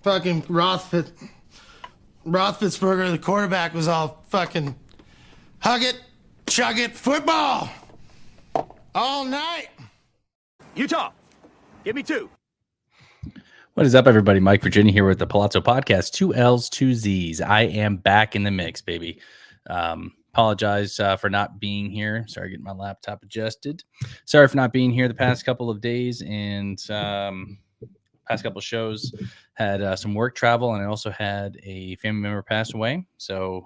Fucking Roethlisberger, the quarterback, was all fucking hug it, chug it, football all night. Utah, give me 2. What is up, everybody? Mike Virginia here with the Palazzo Podcast. 2 L's, 2 Z's. I am back in the mix, baby. Apologize for not being here. Sorry, getting my laptop adjusted. Sorry for not being here the past couple of days and past couple of shows. Had some work travel, and I also had a family member pass away. So,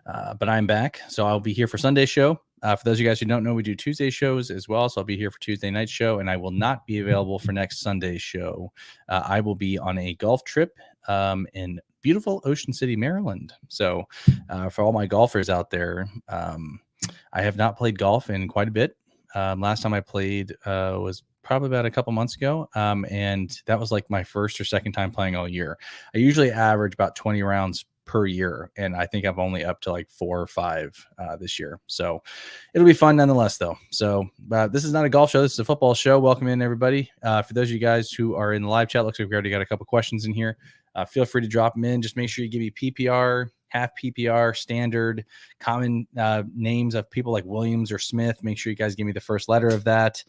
but I'm back. So I'll be here for Sunday's show. For those of you guys who don't know, we do Tuesday shows as well. So I'll be here for Tuesday night show, and I will not be available for next Sunday's show. I will be on a golf trip in beautiful Ocean City, Maryland. So for all my golfers out there, I have not played golf in quite a bit. Last time I played was probably about a couple months ago. And that was like my first or second time playing all year. I usually average about 20 rounds per year, and I think I'm only up to like 4 or 5 this year, so it'll be fun nonetheless though. So this is not a golf show, this is a football show. Welcome in, everybody. For those of you guys who are in the live chat, looks like we already got a couple questions in here. Feel free to drop them in. Just make sure you give me PPR, half PPR, standard, common names of people like Williams or Smith. Make sure you guys give me the first letter of that.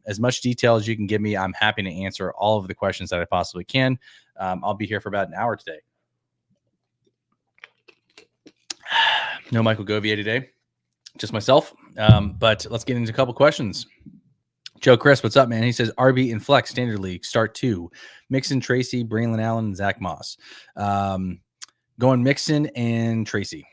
As much detail as you can give me. I'm happy to answer all of the questions that I possibly can. I'll be here for about an hour today. No Michael Govier today, just myself. But let's get into a couple questions. Joe Chris, what's up, man? He says RB and Flex Standard League start 2. Mixon, Tracy, Braylon Allen, and Zach Moss. Going Mixon and Tracy.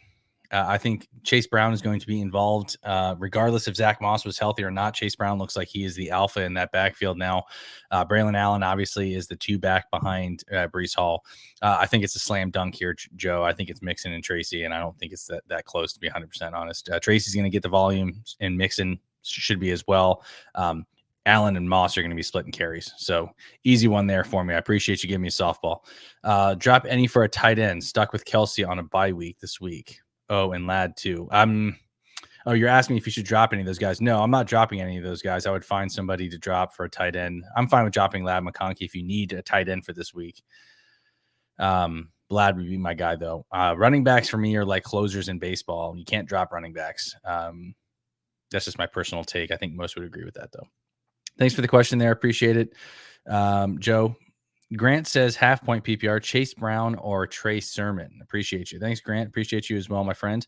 I think Chase Brown is going to be involved regardless if Zach Moss was healthy or not. Chase Brown looks like he is the alpha in that backfield now. Braylon Allen obviously is the 2 back behind Breece Hall. I think it's a slam dunk here, Joe. I think it's Mixon and Tracy, and I don't think it's that close, to be 100% honest. Tracy's going to get the volume, and Mixon should be as well. Allen and Moss are going to be splitting carries. So easy one there for me. I appreciate you giving me a softball. Drop any for a tight end. Stuck with Kelsey on a bye week this week. Oh, and Ladd too. Oh, you're asking me if you should drop any of those guys. No, I'm not dropping any of those guys. I would find somebody to drop for a tight end. I'm fine with dropping Ladd McConkey if you need a tight end for this week. Ladd would be my guy, though. Running backs for me are like closers in baseball. You can't drop running backs. That's just my personal take. I think most would agree with that, though. Thanks for the question there. Appreciate it. Joe. Grant says half point PPR, Chase Brown or Trey Sermon. Appreciate you. Thanks, Grant. Appreciate you as well, my friend.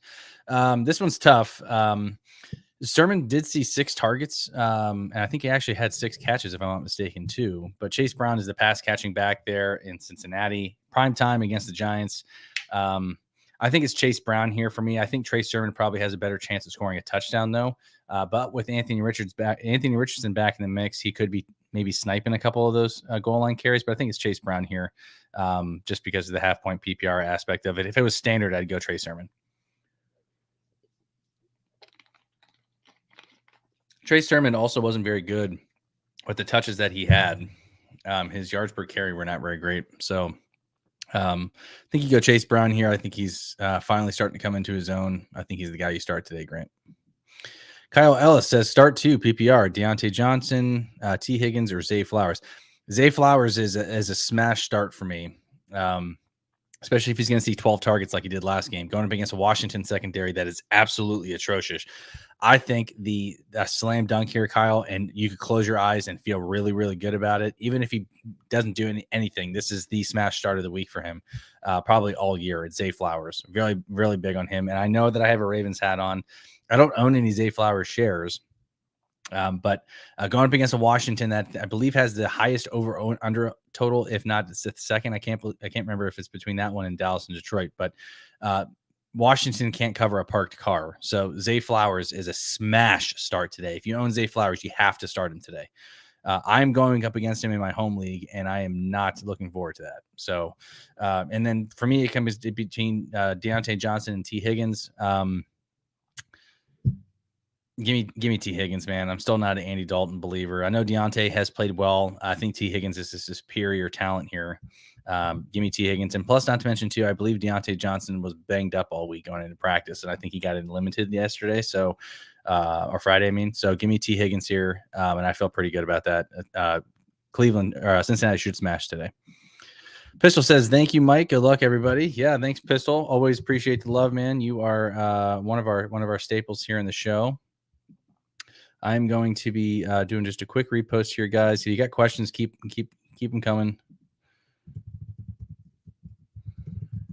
This one's tough. Sermon did see 6 targets, and I think he actually had 6 catches, if I'm not mistaken, too. But Chase Brown is the pass catching back there in Cincinnati. Prime time against the Giants. I think it's Chase Brown here for me. I think Trey Sermon probably has a better chance of scoring a touchdown, though. But with Anthony Richardson back in the mix, he could be maybe sniping a couple of those goal line carries. But I think it's Chase Brown here, just because of the half point PPR aspect of it. If it was standard, I'd go Trey Sermon. Trey Sermon also wasn't very good with the touches that he had. His yards per carry were not very great. So I think you go Chase Brown here. I think he's finally starting to come into his own. I think he's the guy you start today, Grant. Kyle Ellis says start 2 PPR, Deontay Johnson, T. Higgins, or Zay Flowers. Zay Flowers is a smash start for me, especially if he's going to see 12 targets like he did last game, going up against a Washington secondary that is absolutely atrocious. I think the slam dunk here, Kyle, and you could close your eyes and feel really, really good about it. Even if he doesn't do anything, this is the smash start of the week for him, probably all year. It's Zay Flowers. Really, really big on him. And I know that I have a Ravens hat on. I don't own any Zay Flowers shares, but going up against a Washington that I believe has the highest over-under total, if not it's the second. I can't remember if it's between that one and Dallas and Detroit, but Washington can't cover a parked car. So Zay Flowers is a smash start today. If you own Zay Flowers, you have to start him today. I'm going up against him in my home league, and I am not looking forward to that. So, and then for me, it comes between Deontay Johnson and T. Higgins. Give me T. Higgins, man. I'm still not an Andy Dalton believer. I know Deontay has played well. I think T. Higgins is a superior talent here. Give me T. Higgins. And plus, not to mention, too, I believe Deontay Johnson was banged up all week going into practice, and I think he got it limited yesterday, so or Friday, I mean. So give me T. Higgins here, and I feel pretty good about that. Cincinnati should smash today. Pistol says, thank you, Mike. Good luck, everybody. Yeah, thanks, Pistol. Always appreciate the love, man. You are one of our staples here in the show. I'm going to be doing just a quick repost here, guys. If you got questions, keep them coming.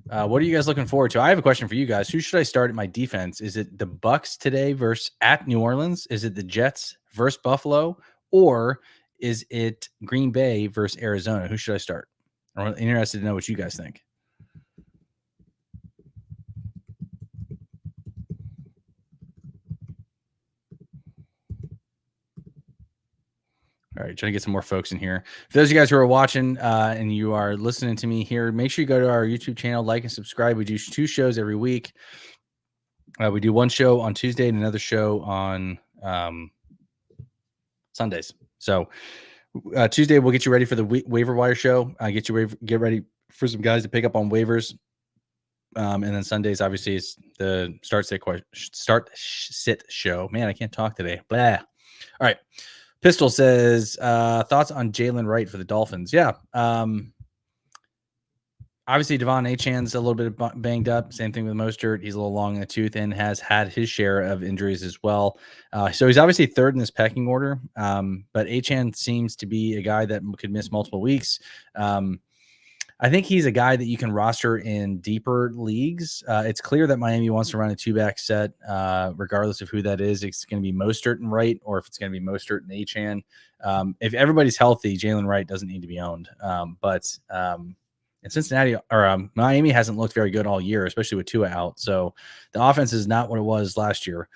What are you guys looking forward to? I have a question for you guys. Who should I start at my defense? Is it the Bucks today versus at New Orleans? Is it the Jets versus Buffalo? Or is it Green Bay versus Arizona? Who should I start? I'm interested to know what you guys think. All right, trying to get some more folks in here. For those of you guys who are watching and you are listening to me here, make sure you go to our YouTube channel, like and subscribe. We do 2 shows every week. We do one show on Tuesday and another show on Sundays. So Tuesday we'll get you ready for the waiver wire show. Get ready for some guys to pick up on waivers. And then Sundays, obviously, is the start sit show. Man, I can't talk today. Blah. All right. Pistol says, thoughts on Jalen Wright for the Dolphins? Yeah. Obviously, Devon Achan's a little bit banged up. Same thing with Mostert. He's a little long in the tooth and has had his share of injuries as well. So he's obviously third in this pecking order. But Achan seems to be a guy that could miss multiple weeks. I think he's a guy that you can roster in deeper leagues. It's clear that Miami wants to run a 2-back set, regardless of who that is. It's going to be Mostert and Wright, or if it's going to be Mostert and Achan. If everybody's healthy, Jalen Wright doesn't need to be owned. And Cincinnati or Miami hasn't looked very good all year, especially with Tua out. So the offense is not what it was last year.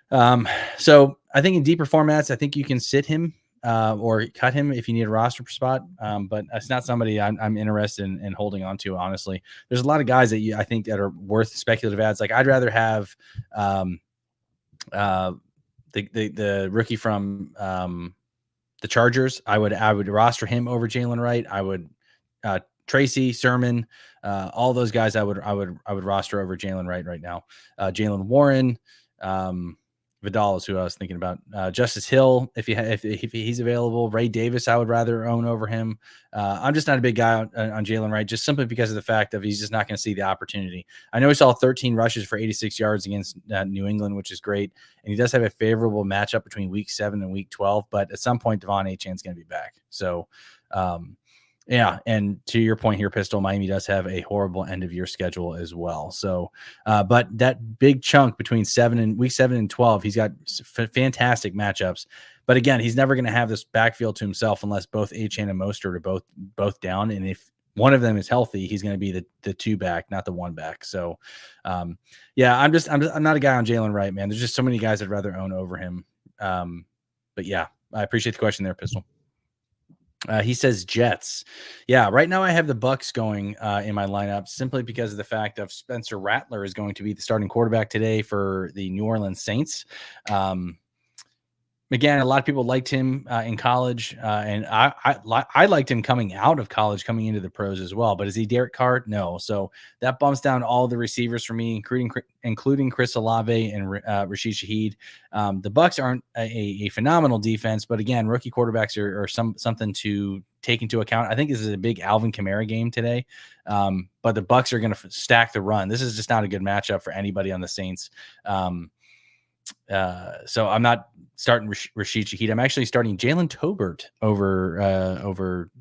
So I think in deeper formats, I think you can sit him or cut him if you need a roster spot. But it's not somebody I'm interested in holding on to, honestly. There's a lot of guys that I think that are worth speculative ads. Like I'd rather have the rookie from the Chargers. I would roster him over Jalen Wright. I would Tracy, Sermon, all those guys I would roster over Jalen Wright right now. Jalen Warren, Vidal is who I was thinking about. Justice Hill, if he's available. Ray Davis, I would rather own over him. I'm just not a big guy on Jalen Wright, just simply because of the fact of he's just not going to see the opportunity. I know he saw 13 rushes for 86 yards against New England, which is great. And he does have a favorable matchup between week 7 and week 12. But at some point, Devon Achan's going to be back. So, yeah, and to your point here, Pistol, Miami does have a horrible end of year schedule as well. So, but that big chunk between week 7 and 12, he's got fantastic matchups. But again, he's never going to have this backfield to himself unless both Achan and Mostert are both down. And if one of them is healthy, he's going to be the 2-back, not the 1-back. So, yeah, I'm not a guy on Jalen Wright, man. There's just so many guys I'd rather own over him. But yeah, I appreciate the question there, Pistol. He says Jets. Yeah, right now I have the Bucks going in my lineup simply because of the fact of Spencer Rattler is going to be the starting quarterback today for the New Orleans Saints. Again, a lot of people liked him in college, and I liked him coming out of college, coming into the pros as well. But is he Derek Carr? No. So that bumps down all the receivers for me, including Chris Olave and Rashid Shaheed. The Bucks aren't a phenomenal defense, but again, rookie quarterbacks are something to take into account. I think this is a big Alvin Kamara game today, but the Bucks are going to stack the run. This is just not a good matchup for anybody on the Saints. So I'm not starting Rashid Shaheed. I'm actually starting Jalen Tolbert over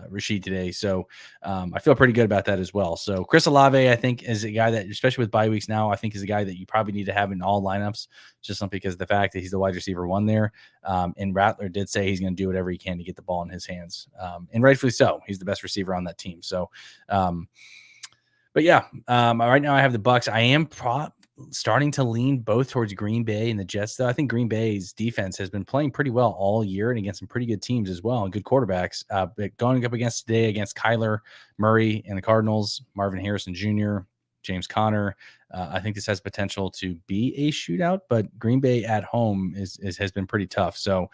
Rashid today. So I feel pretty good about that as well. So Chris Olave, I think, is a guy that, especially with bye weeks now, I think is a guy that you probably need to have in all lineups, just simply because of the fact that he's the wide receiver 1 there. And Rattler did say he's going to do whatever he can to get the ball in his hands. And rightfully so. He's the best receiver on that team. So, but yeah, right now I have the Bucks. I am starting to lean both towards Green Bay and the Jets, though. I think Green Bay's defense has been playing pretty well all year and against some pretty good teams as well and good quarterbacks. But going up against Kyler Murray and the Cardinals, Marvin Harrison Jr., James Conner, I think this has potential to be a shootout, but Green Bay at home has been pretty tough. So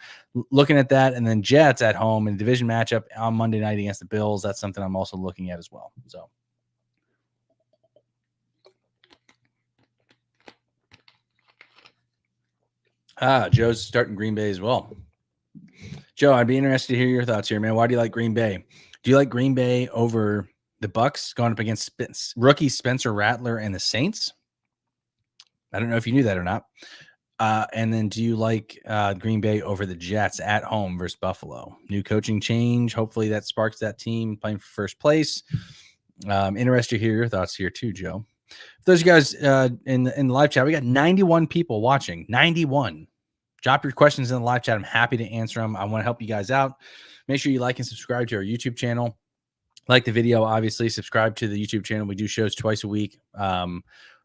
looking at that, and then Jets at home in a division matchup on Monday night against the Bills, that's something I'm also looking at as well. So. Joe's starting Green Bay as well. Joe, I'd be interested to hear your thoughts here, man. Why do you like Green Bay? Do you like Green Bay over the Bucks going up against rookie Spencer Rattler and the Saints? I don't know if you knew that or not. And then do you like Green Bay over the Jets at home versus Buffalo? New coaching change. Hopefully that sparks that team playing for first place. Interested to hear your thoughts here too, Joe. For those of you guys in the live chat, we got 91 people watching. 91. Drop your questions in the live chat. I'm happy to answer them. I want to help you guys out. Make sure you like and subscribe to our YouTube channel. Like the video, obviously. Subscribe to the YouTube channel. We do shows twice a week.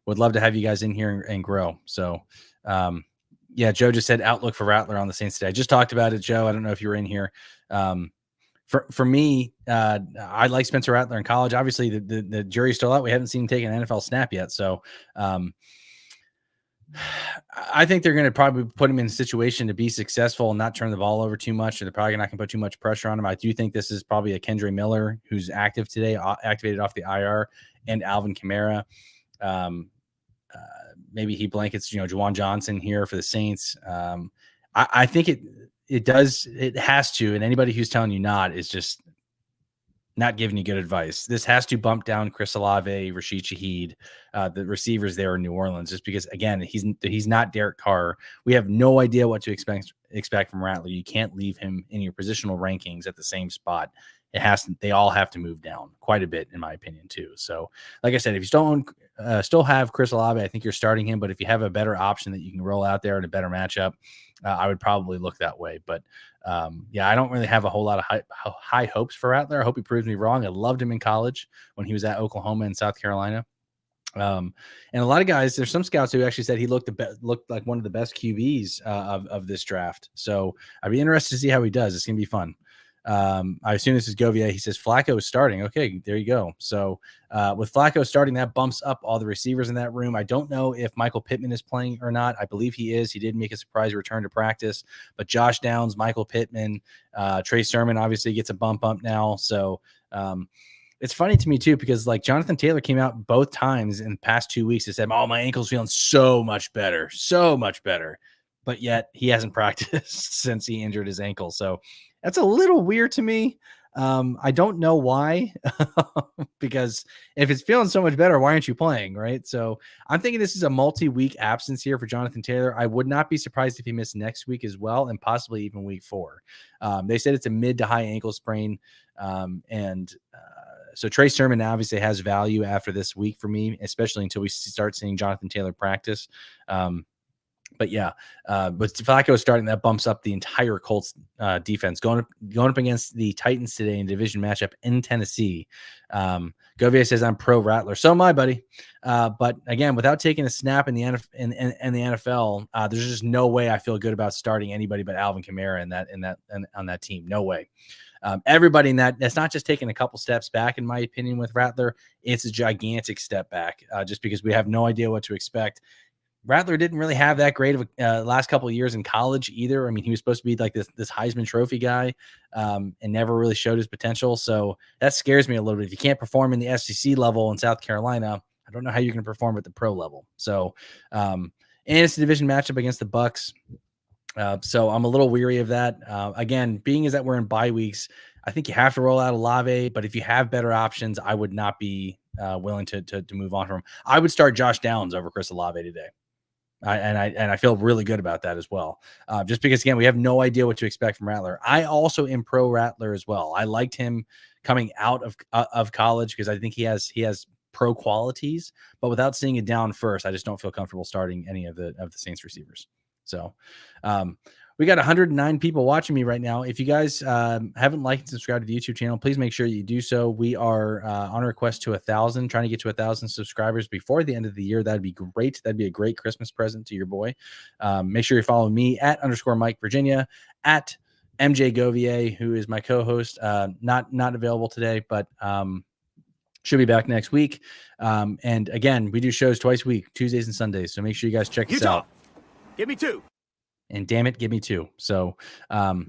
Would love to have you guys in here and grow. So, yeah, Joe just said outlook for Rattler on the Saints today. I just talked about it, Joe. I don't know if you were in here. For me, I like Spencer Rattler in college. Obviously, the jury's still out. We haven't seen him take an NFL snap yet. So, I think they're going to probably put him in a situation to be successful and not turn the ball over too much. Or they're probably not going to put too much pressure on him. I do think this is probably a Kendre Miller who's active today, activated off the IR, and Alvin Kamara. Maybe he blankets, Juwan Johnson here for the Saints. I think it has to, and anybody who's telling you not is just not giving you good advice. This has to bump down Chris Olave, Rashid Shaheed, the receivers there in New Orleans, just because, again, he's not Derek Carr. We have no idea what to expect from Rattler. You can't leave him in your positional rankings at the same spot. They all have to move down quite a bit, in my opinion, too. So, like I said, if you still have Chris Olave, I think you're starting him. But if you have a better option that you can roll out there in a better matchup, I would probably look that way. But yeah, I don't really have a whole lot of high hopes for Rattler. I hope he proves me wrong. I loved him in college when he was at Oklahoma and South Carolina. And a lot of guys, there's some scouts who actually said he looked like one of the best QBs of this draft. So I'd be interested to see how he does. It's gonna be fun. I assume this is Govia. He says Flacco is starting. Okay, there you go. So with Flacco starting, that bumps up all the receivers in that room. I don't know if Michael Pittman is playing or not. I believe he is. He did make a surprise return to practice. But Josh Downs, Michael Pittman, Trey Sermon obviously gets a bump up now. So it's funny to me too, because like Jonathan Taylor came out both times in the past 2 weeks and said, "Oh, my ankle's feeling so much better. But yet he hasn't practiced since he injured his ankle. So that's a little weird to me. I don't know why, because if it's feeling so much better, why aren't you playing? Right. So I'm thinking this is a multi-week absence here for Jonathan Taylor. I would not be surprised if he missed next week as well, and possibly even week 4. They said it's a mid to high ankle sprain. So Trey Sermon obviously has value after this week for me, especially until we start seeing Jonathan Taylor practice. But yeah, with Flacco starting, that bumps up the entire Colts defense. Going up against the Titans today in a division matchup in Tennessee. Govia says, I'm pro Rattler. So am I, buddy. But again, without taking a snap in the NFL, there's just no way I feel good about starting anybody but Alvin Kamara on that team. No way. Everybody in that's not just taking a couple steps back, in my opinion, with Rattler. It's a gigantic step back, just because we have no idea what to expect. Rattler didn't really have that great of a last couple of years in college either. I mean, he was supposed to be like this Heisman Trophy guy, and never really showed his potential. So that scares me a little bit. If you can't perform in the SEC level in South Carolina, I don't know how you're going to perform at the pro level. So, and it's a division matchup against the Bucks. So I'm a little weary of that. Again, being is that we're in bye weeks, I think you have to roll out Olave, but if you have better options, I would not be willing to move on from him. I would start Josh Downs over Chris Olave today. I feel really good about that as well. Just because, again, we have no idea what to expect from Rattler. I also am pro Rattler as well. I liked him coming out of college because I think he has pro qualities, but without seeing it down first, I just don't feel comfortable starting any of the Saints receivers. So we got 109 people watching me right now. If you guys haven't liked and subscribed to the YouTube channel, please make sure you do so. We are on a quest to 1,000, trying to get to 1,000 subscribers before the end of the year. That'd be great. That'd be a great Christmas present to your boy. Make sure you follow me at _Mike Virginia, at MJ Govier, who is my co-host. Not available today, but should be back next week. And again, we do shows twice a week, Tuesdays and Sundays. So make sure you guys check this out. Give me 2. And damn it, give me 2. So, all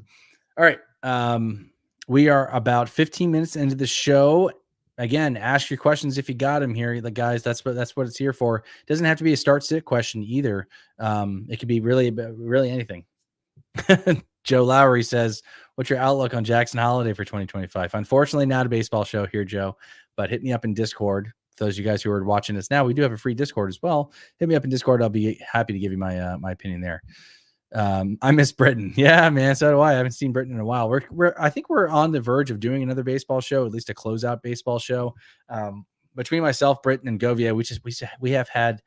right. We are about 15 minutes into the show. Again, ask your questions if you got them here. The guys, that's what it's here for. It doesn't have to be a start sit question either. It could be really anything. Joe Lowry says, what's your outlook on Jackson Holiday for 2025? Unfortunately, not a baseball show here, Joe, but hit me up in Discord. For those of you guys who are watching us now, we do have a free Discord as well. Hit me up in Discord. I'll be happy to give you my my opinion there. I miss Britain. Yeah, man. So do I. I haven't seen Britain in a while. I think we're on the verge of doing another baseball show, at least a closeout baseball show. Between myself, Britain, and Govia, we have had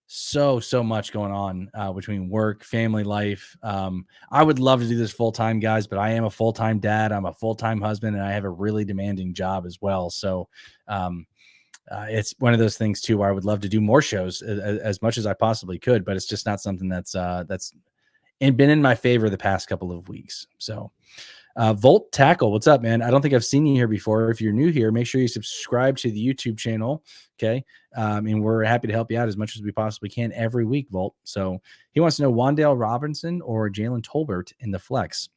so much going on between work, family life. I would love to do this full time, guys, but I am a full time dad. I'm a full time husband, and I have a really demanding job as well. So it's one of those things too where I would love to do more shows as much as I possibly could, but it's just not something that's been in my favor the past couple of weeks. So Volt Tackle, what's up, man? I don't think I've seen you here before. If you're new here, make sure you subscribe to the YouTube channel. Okay. And we're happy to help you out as much as we possibly can every week, Volt. So he wants to know Wan'Dale Robinson or Jalen Tolbert in the flex.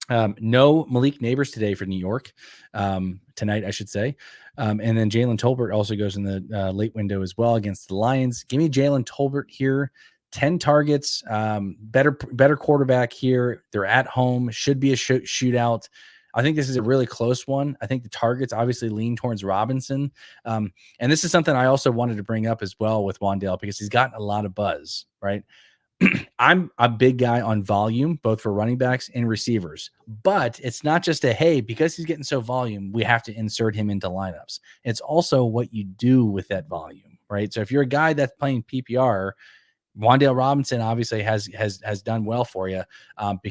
No Malik Neighbors today for New York, tonight, I should say. And then Jalen Tolbert also goes in the late window as well against the Lions. Give me Jalen Tolbert here. 10 targets, better quarterback here. They're at home. Should be a shootout. I think this is a really close one. I think the targets obviously lean towards Robinson. And this is something I also wanted to bring up as well with Wan'Dale because he's gotten a lot of buzz, right? I'm a big guy on volume, both for running backs and receivers. But it's not just hey, because he's getting so volume, we have to insert him into lineups. It's also what you do with that volume, right? So if you're a guy that's playing PPR, Wan'Dale Robinson obviously has done well for you,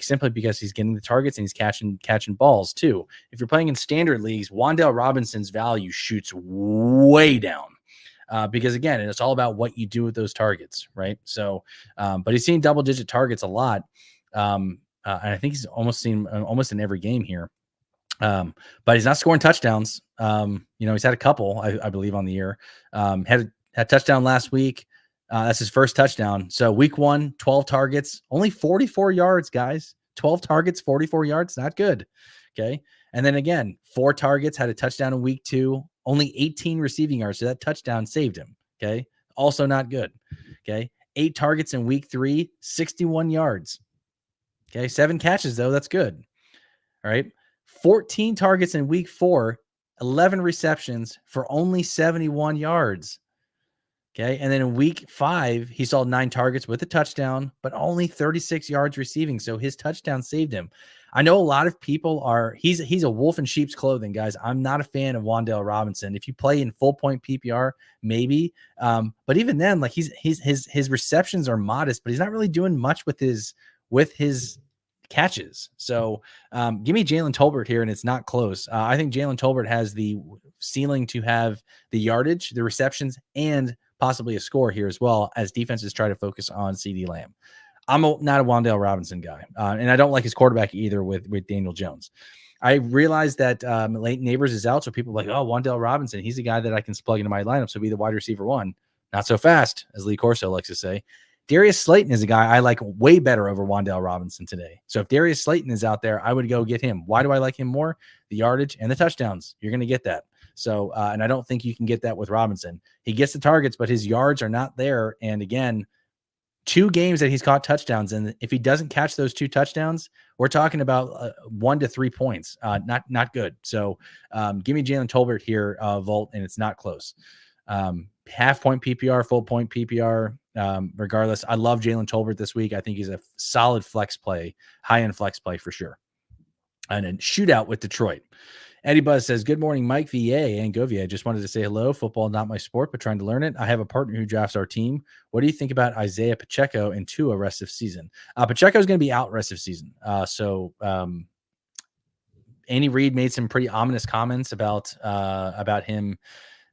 simply because he's getting the targets and he's catching balls too. If you're playing in standard leagues, Wan'Dale Robinson's value shoots way down because again, it's all about what you do with those targets, right? So, but he's seen double-digit targets a lot, and I think he's almost seen almost in every game here. But he's not scoring touchdowns. He's had a couple, I believe, on the year. Had a touchdown last week. That's his first touchdown. So week 1, 12 targets, only 44 yards, guys. 12 targets, 44 yards, not good. Okay. And then again, 4 targets, had a touchdown in week 2, only 18 receiving yards. So that touchdown saved him. Okay. Also not good. Okay. 8 targets in week 3, 61 yards. Okay. 7 catches though. That's good. All right. 14 targets in week 4, 11 receptions for only 71 yards. Okay. And then in week 5, he saw 9 targets with a touchdown, but only 36 yards receiving. So his touchdown saved him. I know a lot of people he's a wolf in sheep's clothing, guys. I'm not a fan of Wan'Dale Robinson. If you play in full point PPR, maybe. But even then, like his receptions are modest, but he's not really doing much with his catches. So give me Jalen Tolbert here, and it's not close. I think Jalen Tolbert has the ceiling to have the yardage, the receptions, and possibly a score here as well, as defenses try to focus on CD Lamb. I'm not a Wan'Dale Robinson guy, and I don't like his quarterback either with Daniel Jones. I realize that late Neighbors is out, so people are like, oh, Wan'Dale Robinson, he's a guy that I can plug into my lineup, so be the wide receiver 1. Not so fast, as Lee Corso likes to say. Darius Slayton is a guy I like way better over Wan'Dale Robinson today. So if Darius Slayton is out there, I would go get him. Why do I like him more? The yardage and the touchdowns. You're going to get that. So, and I don't think you can get that with Robinson. He gets the targets, but his yards are not there. And again, 2 games that he's caught touchdowns. And if he doesn't catch those 2 touchdowns, we're talking about 1 to 3 points. Not good. So give me Jalen Tolbert here, Volt, and it's not close. Half point PPR, full point PPR. Regardless, I love Jalen Tolbert this week. I think he's a solid flex play, high-end flex play for sure. And a shootout with Detroit. Eddie Buzz says, good morning, Mike VA and Govia. Just wanted to say hello. Football, not my sport, but trying to learn it. I have a partner who drafts our team. What do you think about Isaiah Pacheco and Tua rest of season? Pacheco is going to be out rest of season. So Andy Reid made some pretty ominous comments about him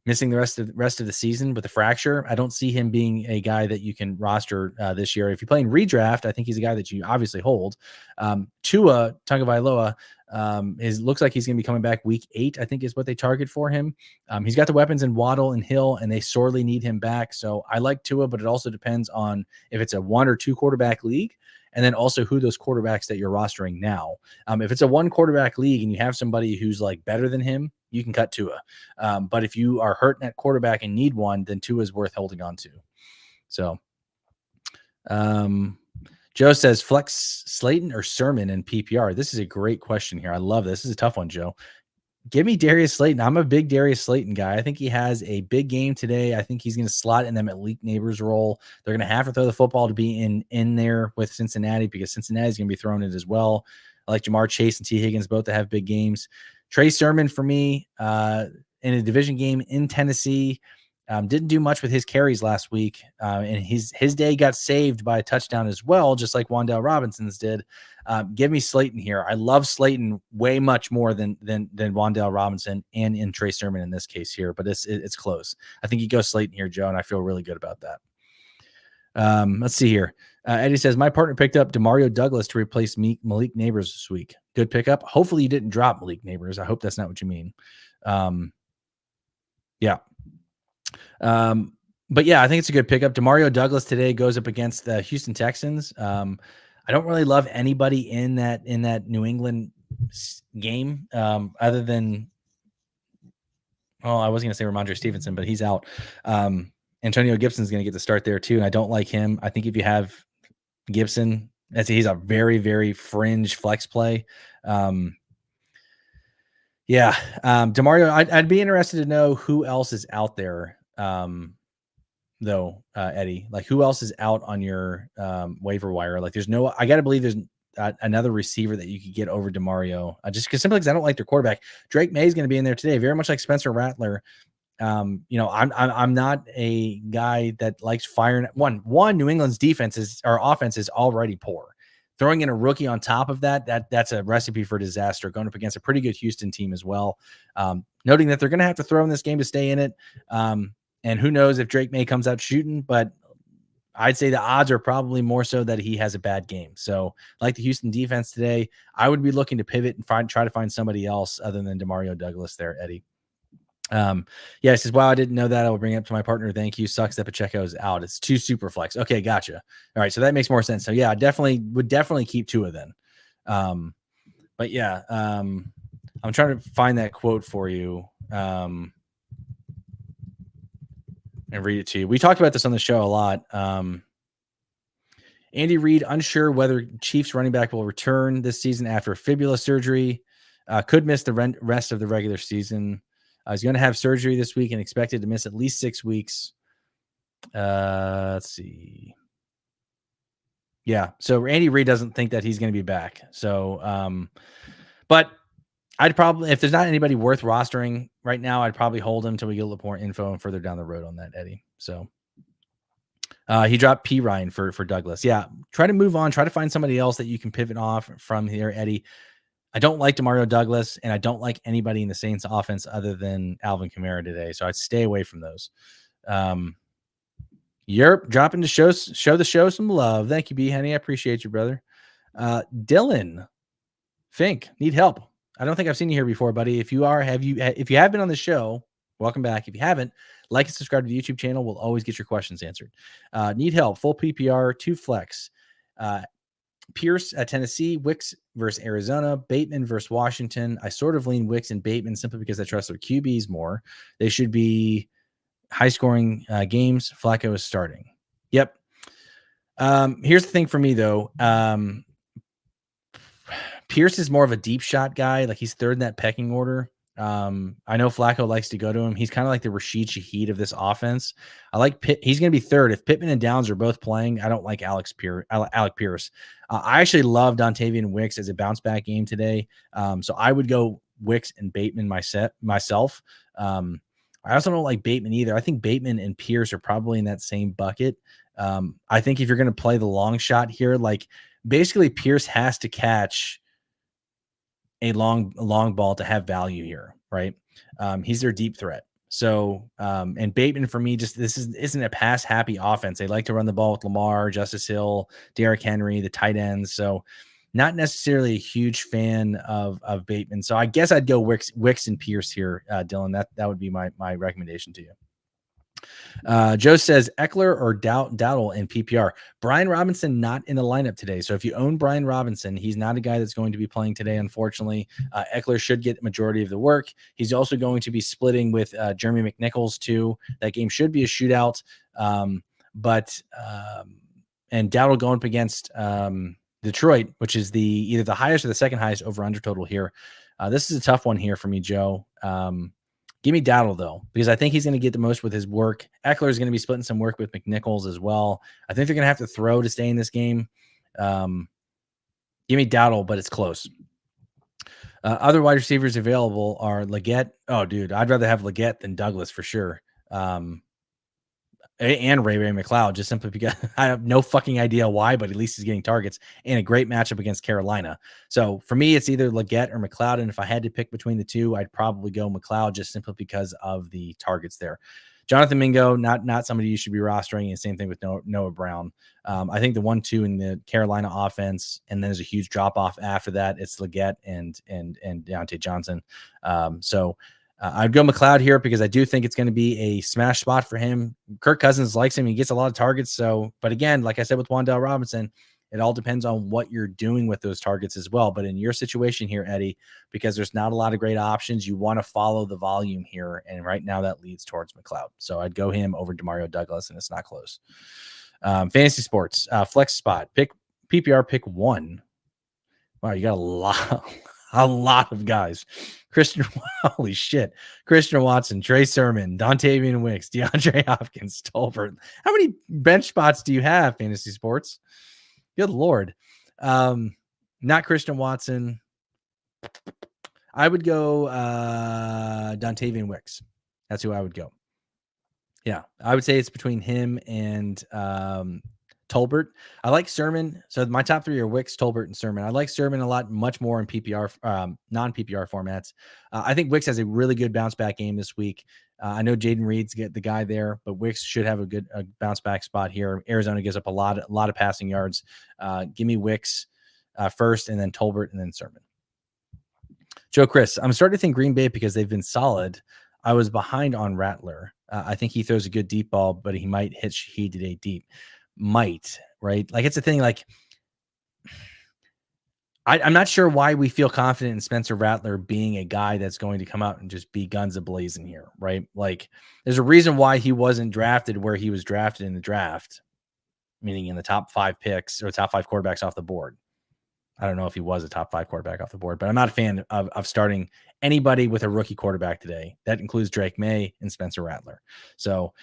missing the rest of the season with a fracture. I don't see him being a guy that you can roster this year. If you're playing redraft, I think he's a guy that you obviously hold. Tua Tagovailoa looks like he's going to be coming back week 8, I think is what they target for him. He's got the weapons in Waddle and Hill, and they sorely need him back. So I like Tua, but it also depends on if it's a 1 or 2 quarterback league, and then also who those quarterbacks that you're rostering now. If it's a 1 quarterback league and you have somebody who's like better than him, you can cut Tua. But if you are hurting at quarterback and need one, then Tua is worth holding on to. So Joe says flex Slayton or Sermon in PPR. This is a great question here. I love this. This is a tough one, Joe. Give me Darius Slayton. I'm a big Darius Slayton guy. I think he has a big game today. I think he's going to slot in them at Malik Neighbors' role. They're going to have to throw the football to be in there with Cincinnati because Cincinnati's going to be throwing it as well. I like Jamar Chase and T. Higgins both to have big games. Trey Sermon for me in a division game in Tennessee. Didn't do much with his carries last week, and his day got saved by a touchdown as well, just like Wan'Dale Robinson's did. Give me Slayton here. I love Slayton way much more than Wan'Dale Robinson and in Trey Sermon in this case here, but it's close. I think you go Slayton here, Joe, and I feel really good about that. Let's see here. Eddie says, my partner picked up Demario Douglas to replace Malik Neighbors this week. Good pickup. Hopefully you didn't drop Malik Neighbors. I hope that's not what you mean. Yeah. But yeah, I think it's a good pickup. Demario Douglas today goes up against the Houston Texans. I don't really love anybody in that New England game other than, I was going to say Ramondre Stevenson, but he's out. Antonio Gibson's going to get the start there too, and I don't like him. I think if you have Gibson, he's a very, very fringe flex play. Demario, I'd be interested to know who else is out there. Though, Eddie, like who else is out on your waiver wire? Like I got to believe there's another receiver that you could get over Demario just simply because I don't like their quarterback. Drake May is going to be in there today, very much like Spencer Rattler. I'm not a guy that likes firing. One, New England's offense is already poor. Throwing in a rookie on top of that's a recipe for disaster, going up against a pretty good Houston team as well. Noting that they're going to have to throw in this game to stay in it. And who knows if Drake May comes out shooting, but I'd say the odds are probably more so that he has a bad game. So like the Houston defense today, I would be looking to pivot and try to find somebody else other than Demario Douglas there, Eddie. He says, wow, I didn't know that. I will bring it up to my partner. Thank you. Sucks that Pacheco is out. It's 2 super flex. Okay. Gotcha. All right. So that makes more sense. So yeah, I would definitely keep Tua then. I'm trying to find that quote for you. And read it to you. We talked about this on the show a lot. Andy Reid unsure whether Chiefs running back will return this season after fibula surgery. Could miss the rest of the regular season. He's going to have surgery this week and expected to miss at least 6 weeks. Let's see. Yeah. So Andy Reid doesn't think that he's going to be back. So, but I'd probably, if there's not anybody worth rostering right now, I'd probably hold him until we get a little more info and further down the road on that, Eddie. So he dropped P. Ryan for Douglas. Yeah. Try to move on. Try to find somebody else that you can pivot off from here, Eddie. I don't like Demario Douglas, and I don't like anybody in the Saints offense other than Alvin Kamara today. So I'd stay away from those. You're dropping to show the show some love. Thank you, B. Henny. I appreciate you, brother. Dylan Fink, need help. I don't think I've seen you here before, buddy. If you have been on the show, welcome back. If you haven't, like and subscribe to the YouTube channel. We'll always get your questions answered. Need help. Full PPR, 2 flex. Pierce at Tennessee, Wicks versus Arizona, Bateman versus Washington. I sort of lean Wicks and Bateman simply because I trust their QBs more. They should be high-scoring games. Flacco is starting. Yep. Here's the thing for me, though. Pierce is more of a deep shot guy. Like he's third in that pecking order. I know Flacco likes to go to him. He's kind of like the Rashid Shaheed of this offense. I like Pitt. He's going to be third. If Pittman and Downs are both playing, I don't like Alec Pierce. I actually love Dontavian Wicks as a bounce back game today. So I would go Wicks and Bateman myself. I also don't like Bateman either. I think Bateman and Pierce are probably in that same bucket. I think if you're going to play the long shot here, like basically Pierce has to catch a long ball to have value here, right? He's their deep threat. So, and Bateman for me, this isn't a pass happy offense. They like to run the ball with Lamar, Justice Hill, Derrick Henry, the tight ends. So not necessarily a huge fan of Bateman. So I guess I'd go Wicks and Pierce here, Dylan. That would be my recommendation to you. Joe says Eckler or Dowdle in PPR. Brian Robinson not in the lineup today. So if you own Brian Robinson, he's not a guy that's going to be playing today, unfortunately. Eckler should get the majority of the work. He's also going to be splitting with Jeremy McNichols too. That game should be a shootout. But And Dowdle going up against Detroit, which is either the highest or the second highest over under total here. This is a tough one here for me, Joe. Give me Dowdle, though, because I think he's going to get the most with his work. Eckler is going to be splitting some work with McNichols as well. I think they're going to have to throw to stay in this game. Give me Dowdle, but it's close. Other wide receivers available are Leggett. Oh, dude, I'd rather have Leggett than Douglas for sure. And Ray McLeod, just simply because I have no fucking idea why, but at least he's getting targets and a great matchup against Carolina. So for me, it's either Leggett or McLeod. And if I had to pick between the two, I'd probably go McLeod just simply because of the targets there. Jonathan Mingo, not somebody you should be rostering. And same thing with Noah Brown. I think the 1-2 in the Carolina offense, and then there's a huge drop off after that. It's Leggett and Deontay Johnson. I'd go McLeod here because I do think it's going to be a smash spot for him. Kirk Cousins likes him. He gets a lot of targets. But again, like I said with Wan'Dale Robinson, it all depends on what you're doing with those targets as well. But in your situation here, Eddie, because there's not a lot of great options, you want to follow the volume here. And right now that leads towards McLeod. So I'd go him over Demario Douglas, and it's not close. Fantasy sports, flex spot, PPR pick 1. Wow, you got a lot of guys. Holy shit. Christian Watson, Trey Sermon, Dontavian Wicks, DeAndre Hopkins, Tolbert. How many bench spots do you have, fantasy sports? Good Lord. Not Christian Watson. I would go Dontavian Wicks. That's who I would go. Yeah, I would say it's between him and Tolbert. I like Sermon. So my top 3 are Wicks, Tolbert, and Sermon. I like Sermon much more in PPR, non-PPR formats. I think Wicks has a really good bounce back game this week. I know Jaden Reed's get the guy there, but Wicks should have a bounce back spot here. Arizona gives up a lot of passing yards. Give me Wicks first, and then Tolbert, and then Sermon. Joe Chris, I'm starting to think Green Bay because they've been solid. I was behind on Rattler. I think he throws a good deep ball, but he might hit Shaheed today deep. Might, right? Like, it's a thing. Like, I'm not sure why we feel confident in Spencer Rattler being a guy that's going to come out and just be guns a-blazing here, right? Like, there's a reason why he wasn't drafted where he was drafted in the draft, meaning in the top 5 picks or top 5 quarterbacks off the board. I don't know if he was a top 5 quarterback off the board, but I'm not a fan of starting anybody with a rookie quarterback today. That includes Drake May and Spencer Rattler. So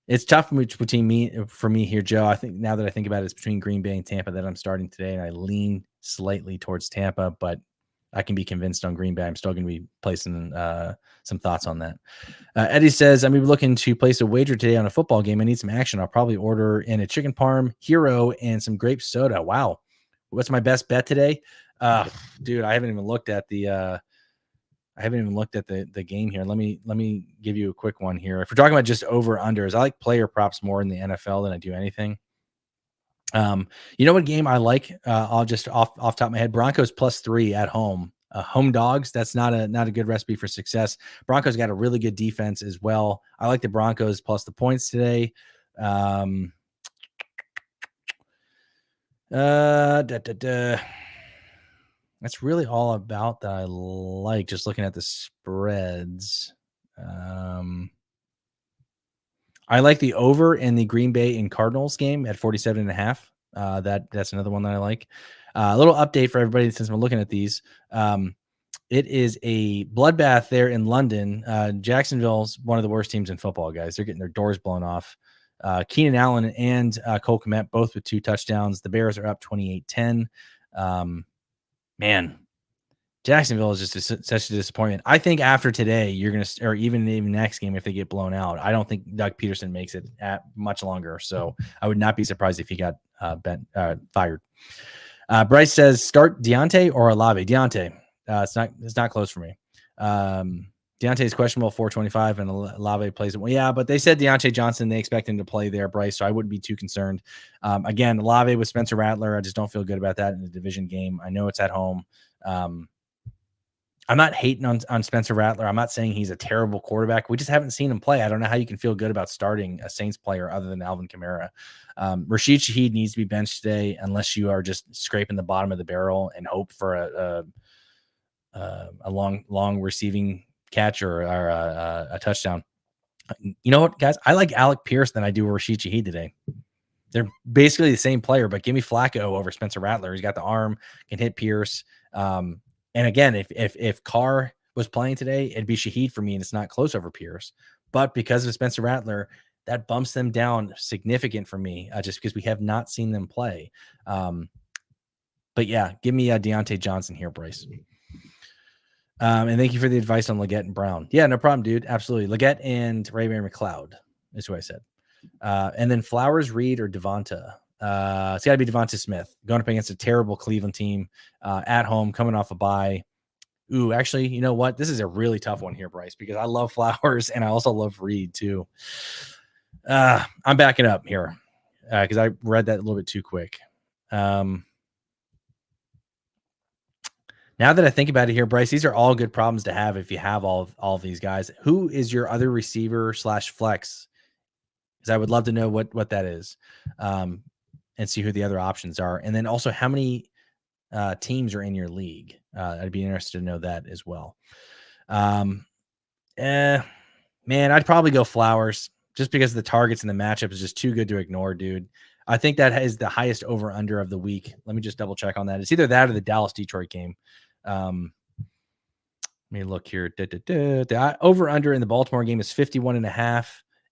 it's tough for me here, Joe. I think now that I think about it, it's between Green Bay and Tampa that I'm starting today, and I lean slightly towards Tampa, but I can be convinced on Green Bay. I'm still going to be placing some thoughts on that. Eddie says, I'm looking to place a wager today on a football game. I need some action. I'll probably order in a chicken parm, hero, and some grape soda. Wow. What's my best bet today? Dude, I haven't even looked at the game here. Let me give you a quick one here. If we're talking about just over unders, I like player props more in the NFL than I do anything. You know what game I like? I'll just off top of my head, Broncos +3 at home. Home dogs. That's not a good recipe for success. Broncos got a really good defense as well. I like the Broncos plus the points today. That's really all about that I like, just looking at the spreads. I like the over in the Green Bay and Cardinals game at 47.5. That's another one that I like. A little update for everybody since I'm looking at these. It is a bloodbath there in London. Jacksonville's one of the worst teams in football, guys. They're getting their doors blown off. Keenan Allen and Cole Kmet both with 2 touchdowns. The Bears are up 28-10. Man, Jacksonville is just such a disappointment. I think after today, you're going to, or even next game, if they get blown out, I don't think Doug Peterson makes it at much longer. So I would not be surprised if he got fired. Bryce says, start Deontay or Olave. Deontay. It's not close for me. Deontay is questionable, 425, and Olave plays it. Well, yeah, but they said Deontay Johnson, they expect him to play there, Bryce, so I wouldn't be too concerned. Again, Olave with Spencer Rattler, I just don't feel good about that in the division game. I know it's at home. I'm not hating on Spencer Rattler. I'm not saying he's a terrible quarterback. We just haven't seen him play. I don't know how you can feel good about starting a Saints player other than Alvin Kamara. Rashid Shaheed needs to be benched today unless you are just scraping the bottom of the barrel and hope for a long receiving catch or a touchdown. You know what, guys? I like Alec Pierce than I do Rashid Shaheed today. They're basically the same player, but give me Flacco over Spencer Rattler. He's got the arm, can hit Pierce. And again, if Carr was playing today, it'd be Shaheed for me, and it's not close over Pierce. But because of Spencer Rattler, that bumps them down significant for me, just because we have not seen them play. But yeah, give me Deontay Johnson here, Bryce. And thank you for the advice on Leggett and Brown. Yeah, no problem, dude. Absolutely. Leggett and Ray-Ray McLeod is who I said. And then Flowers, Reed, or Devonta. It's got to be Devonta Smith going up against a terrible Cleveland team at home, coming off a bye. Ooh, actually, you know what? This is a really tough one here, Bryce, because I love Flowers and I also love Reed too. I'm backing up here because I read that a little bit too quick. Now that I think about it here, Bryce, these are all good problems to have if you have all of these guys. Who is your other receiver / flex? Because I would love to know what that is, and see who the other options are. And then also how many teams are in your league. I'd be interested to know that as well. Man, I'd probably go Flowers just because the targets and the matchup is just too good to ignore, dude. I think that is the highest over under of the week. Let me just double check on that. It's either that or the Dallas Detroit game. Let me look here. The over under in the Baltimore game is 51.5.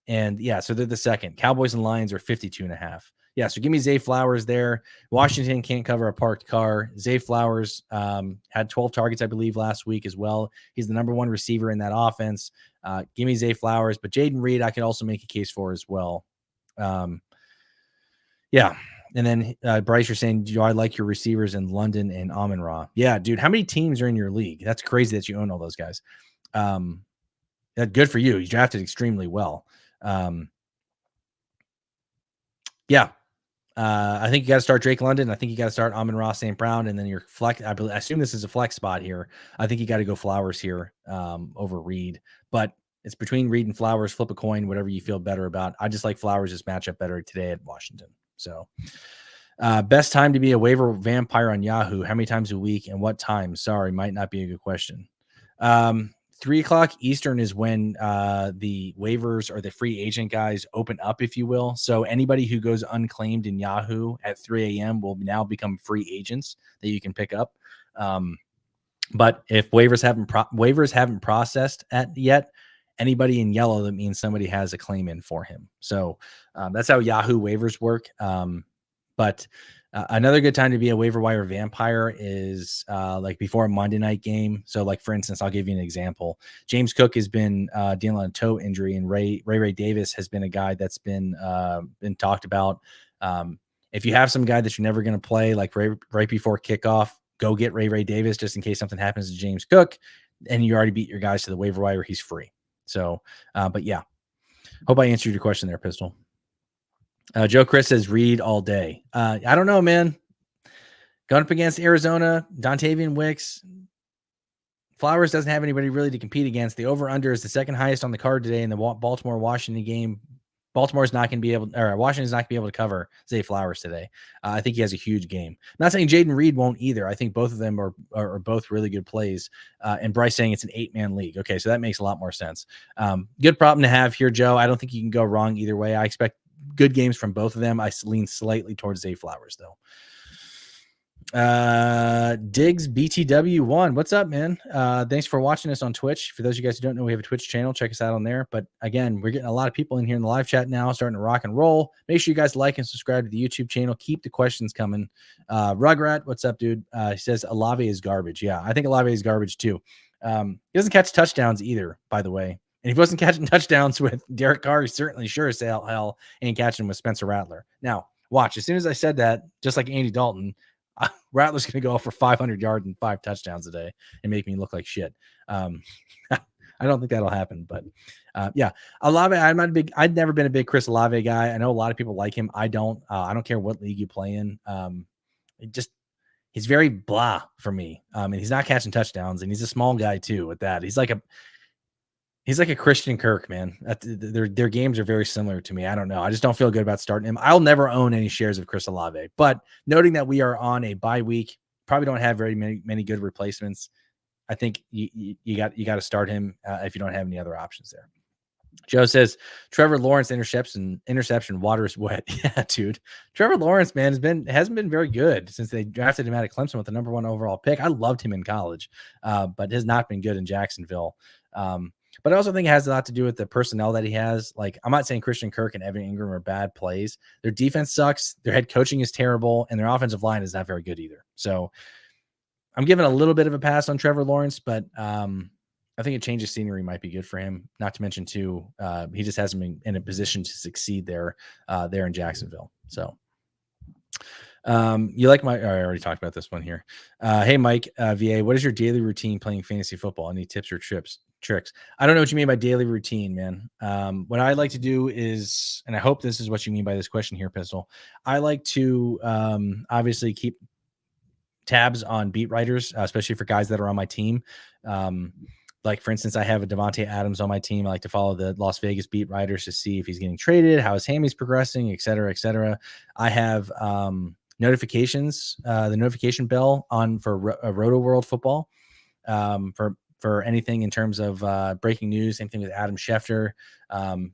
And yeah, so they're the second. Cowboys and Lions are 52.5. Yeah, so give me Zay Flowers there. Washington can't cover a parked car. Zay Flowers had 12 targets, I believe, last week as well. He's the number one receiver in that offense. Give me Zay Flowers, but Jaden Reed I could also make a case for as well. Yeah. And then Bryce, you're saying, do I like your receivers in London and Amon-Ra? Yeah, dude. How many teams are in your league? That's crazy that you own all those guys. Good for you. You drafted extremely well. Yeah. I think you got to start Drake London. I think you got to start Amon-Ra St. Brown, and then your flex. I assume this is a flex spot here. I think you got to go Flowers here over Reed, but it's between Reed and Flowers. Flip a coin, whatever you feel better about. I just like Flowers just match up better today at Washington. So, best time to be a waiver vampire on Yahoo. How many times a week and what time? Sorry, might not be a good question. 3:00 Eastern is when the waivers or the free agent guys open up, if you will. So anybody who goes unclaimed in Yahoo at 3 a.m. will now become free agents that you can pick up. But if waivers haven't processed yet, anybody in yellow, that means somebody has a claim in for him. So that's how Yahoo waivers work. But another good time to be a waiver wire vampire is like before a Monday night game. So like, for instance, I'll give you an example. James Cook has been dealing with a toe injury, and Ray Davis has been a guy that's been talked about. If you have some guy that you're never going to play, like right before kickoff, go get Ray Davis just in case something happens to James Cook, and you already beat your guys to the waiver wire. He's free. So, but yeah, hope I answered your question there, Pistol. Joe Chris says Reed all day. I don't know, man. Going up against Arizona, Dontavian Wicks. Flowers doesn't have anybody really to compete against. The over-under is the second highest on the card today in the Baltimore-Washington game. Washington's not going to be able to cover Zay Flowers today. I think he has a huge game. I'm not saying Jaden Reed won't either. I think both of them are both really good plays. And Bryce saying it's an 8-man league. Okay, so that makes a lot more sense. Good problem to have here, Joe. I don't think you can go wrong either way. I expect good games from both of them. I lean slightly towards Zay Flowers, though. Diggs BTW1. What's up, man? Thanks for watching us on Twitch. For those of you guys who don't know, we have a Twitch channel. Check us out on there. But again, we're getting a lot of people in here in the live chat now, starting to rock and roll. Make sure you guys like and subscribe to the YouTube channel. Keep the questions coming. Rugrat, what's up, dude? He says Olave is garbage. Yeah, I think Olave is garbage too. He doesn't catch touchdowns either, by the way. And if he wasn't catching touchdowns with Derek Carr, he certainly sure as hell ain't catching with Spencer Rattler. Now, watch. As soon as I said that, just like Andy Dalton, Rattler's going to go off for 500 yards and 5 touchdowns a day and make me look like shit. I don't think that'll happen, but yeah, Olave. I'd never been a big Chris Olave guy. I know a lot of people like him. I don't care what league you play in. He's very blah for me. And he's not catching touchdowns, and he's a small guy too. With that, he's like a Christian Kirk, man. Their games are very similar to me. I don't know. I just don't feel good about starting him. I'll never own any shares of Chris Olave, but noting that we are on a bye week, probably don't have very many good replacements. I think you got to start him if you don't have any other options there. Joe says Trevor Lawrence interception water is wet. Yeah, dude. Trevor Lawrence, man, hasn't been very good since they drafted him out of Clemson with the number 1 overall pick. I loved him in college, but has not been good in Jacksonville. But I also think it has a lot to do with the personnel that he has. Like, I'm not saying Christian Kirk and Evan Ingram are bad plays. Their defense sucks. Their head coaching is terrible, and their offensive line is not very good either. So I'm giving a little bit of a pass on Trevor Lawrence, but I think a change of scenery might be good for him. Not to mention, too, he just hasn't been in a position to succeed there in Jacksonville. So, you like I already talked about this one here. Hey, Mike, VA, what is your daily routine playing fantasy football? Any tips or tricks? I don't know what you mean by daily routine, man. What I like to do is, and I hope this is what you mean by this question here, Pistol. I like to obviously keep tabs on beat writers, especially for guys that are on my team. Like, for instance, I have a Devontae Adams on my team. I like to follow the Las Vegas beat writers to see if he's getting traded, how his hammy's progressing, et cetera, et cetera. I have notifications, the notification bell on for Roto World Football for anything in terms of breaking news. Same thing with Adam Schefter. So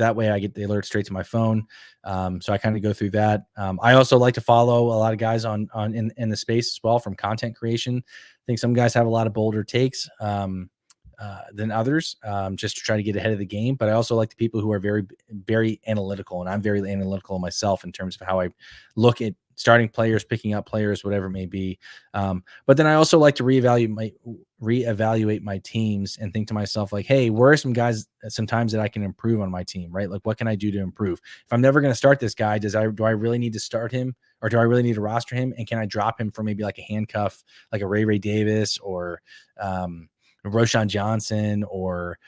that way I get the alert straight to my phone. So I kind of go through that. I also like to follow a lot of guys in the space as well from content creation. I think some guys have a lot of bolder takes than others, just to try to get ahead of the game. But I also like the people who are very, very analytical, and I'm very analytical myself in terms of how I look at starting players, picking up players, whatever it may be. But then I also like to reevaluate my teams and think to myself, like, hey, where are some guys sometimes that I can improve on my team, right? Like, what can I do to improve? If I'm never going to start this guy, do I really need to start him, or do I really need to roster him? And can I drop him for maybe like a handcuff, like a Ray Davis, or Roshan Johnson, or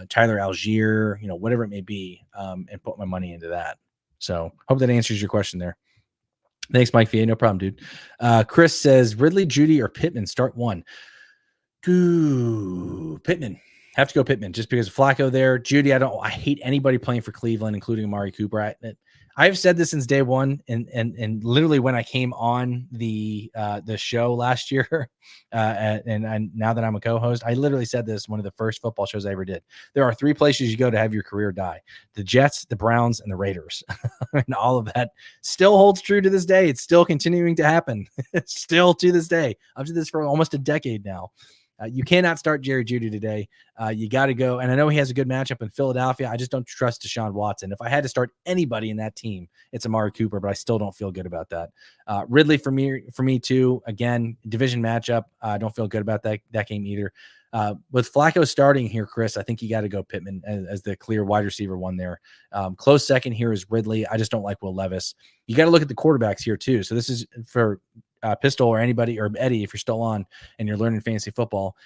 Tyler Algier, whatever it may be, and put my money into that. So hope that answers your question there. Thanks, Mike VA. No problem, dude. Chris says Ridley, Judy, or Pittman start one. Pittman. Have to go Pittman just because of Flacco there. Judy, I hate anybody playing for Cleveland, including Amari Cooper. I've said this since day one, and literally when I came on the show last year, and now that I'm a co-host, I literally said this one of the first football shows I ever did. There are 3 places you go to have your career die: the Jets, the Browns, and the Raiders. And all of that still holds true to this day. It's still continuing to happen. Still to this day. I've did this for almost a decade now. You cannot start Jerry Jeudy today. You got to go. And I know he has a good matchup in Philadelphia. I just don't trust Deshaun Watson. If I had to start anybody in that team, it's Amari Cooper, but I still don't feel good about that. Ridley for me too. Again, division matchup. I don't feel good about that game either. With Flacco starting here, Chris, I think you got to go Pittman as the clear wide receiver one there. Close second here is Ridley. I just don't like Will Levis. You got to look at the quarterbacks here too. So this is for Pistol or anybody, or Eddie, if you're still on and you're learning fantasy football.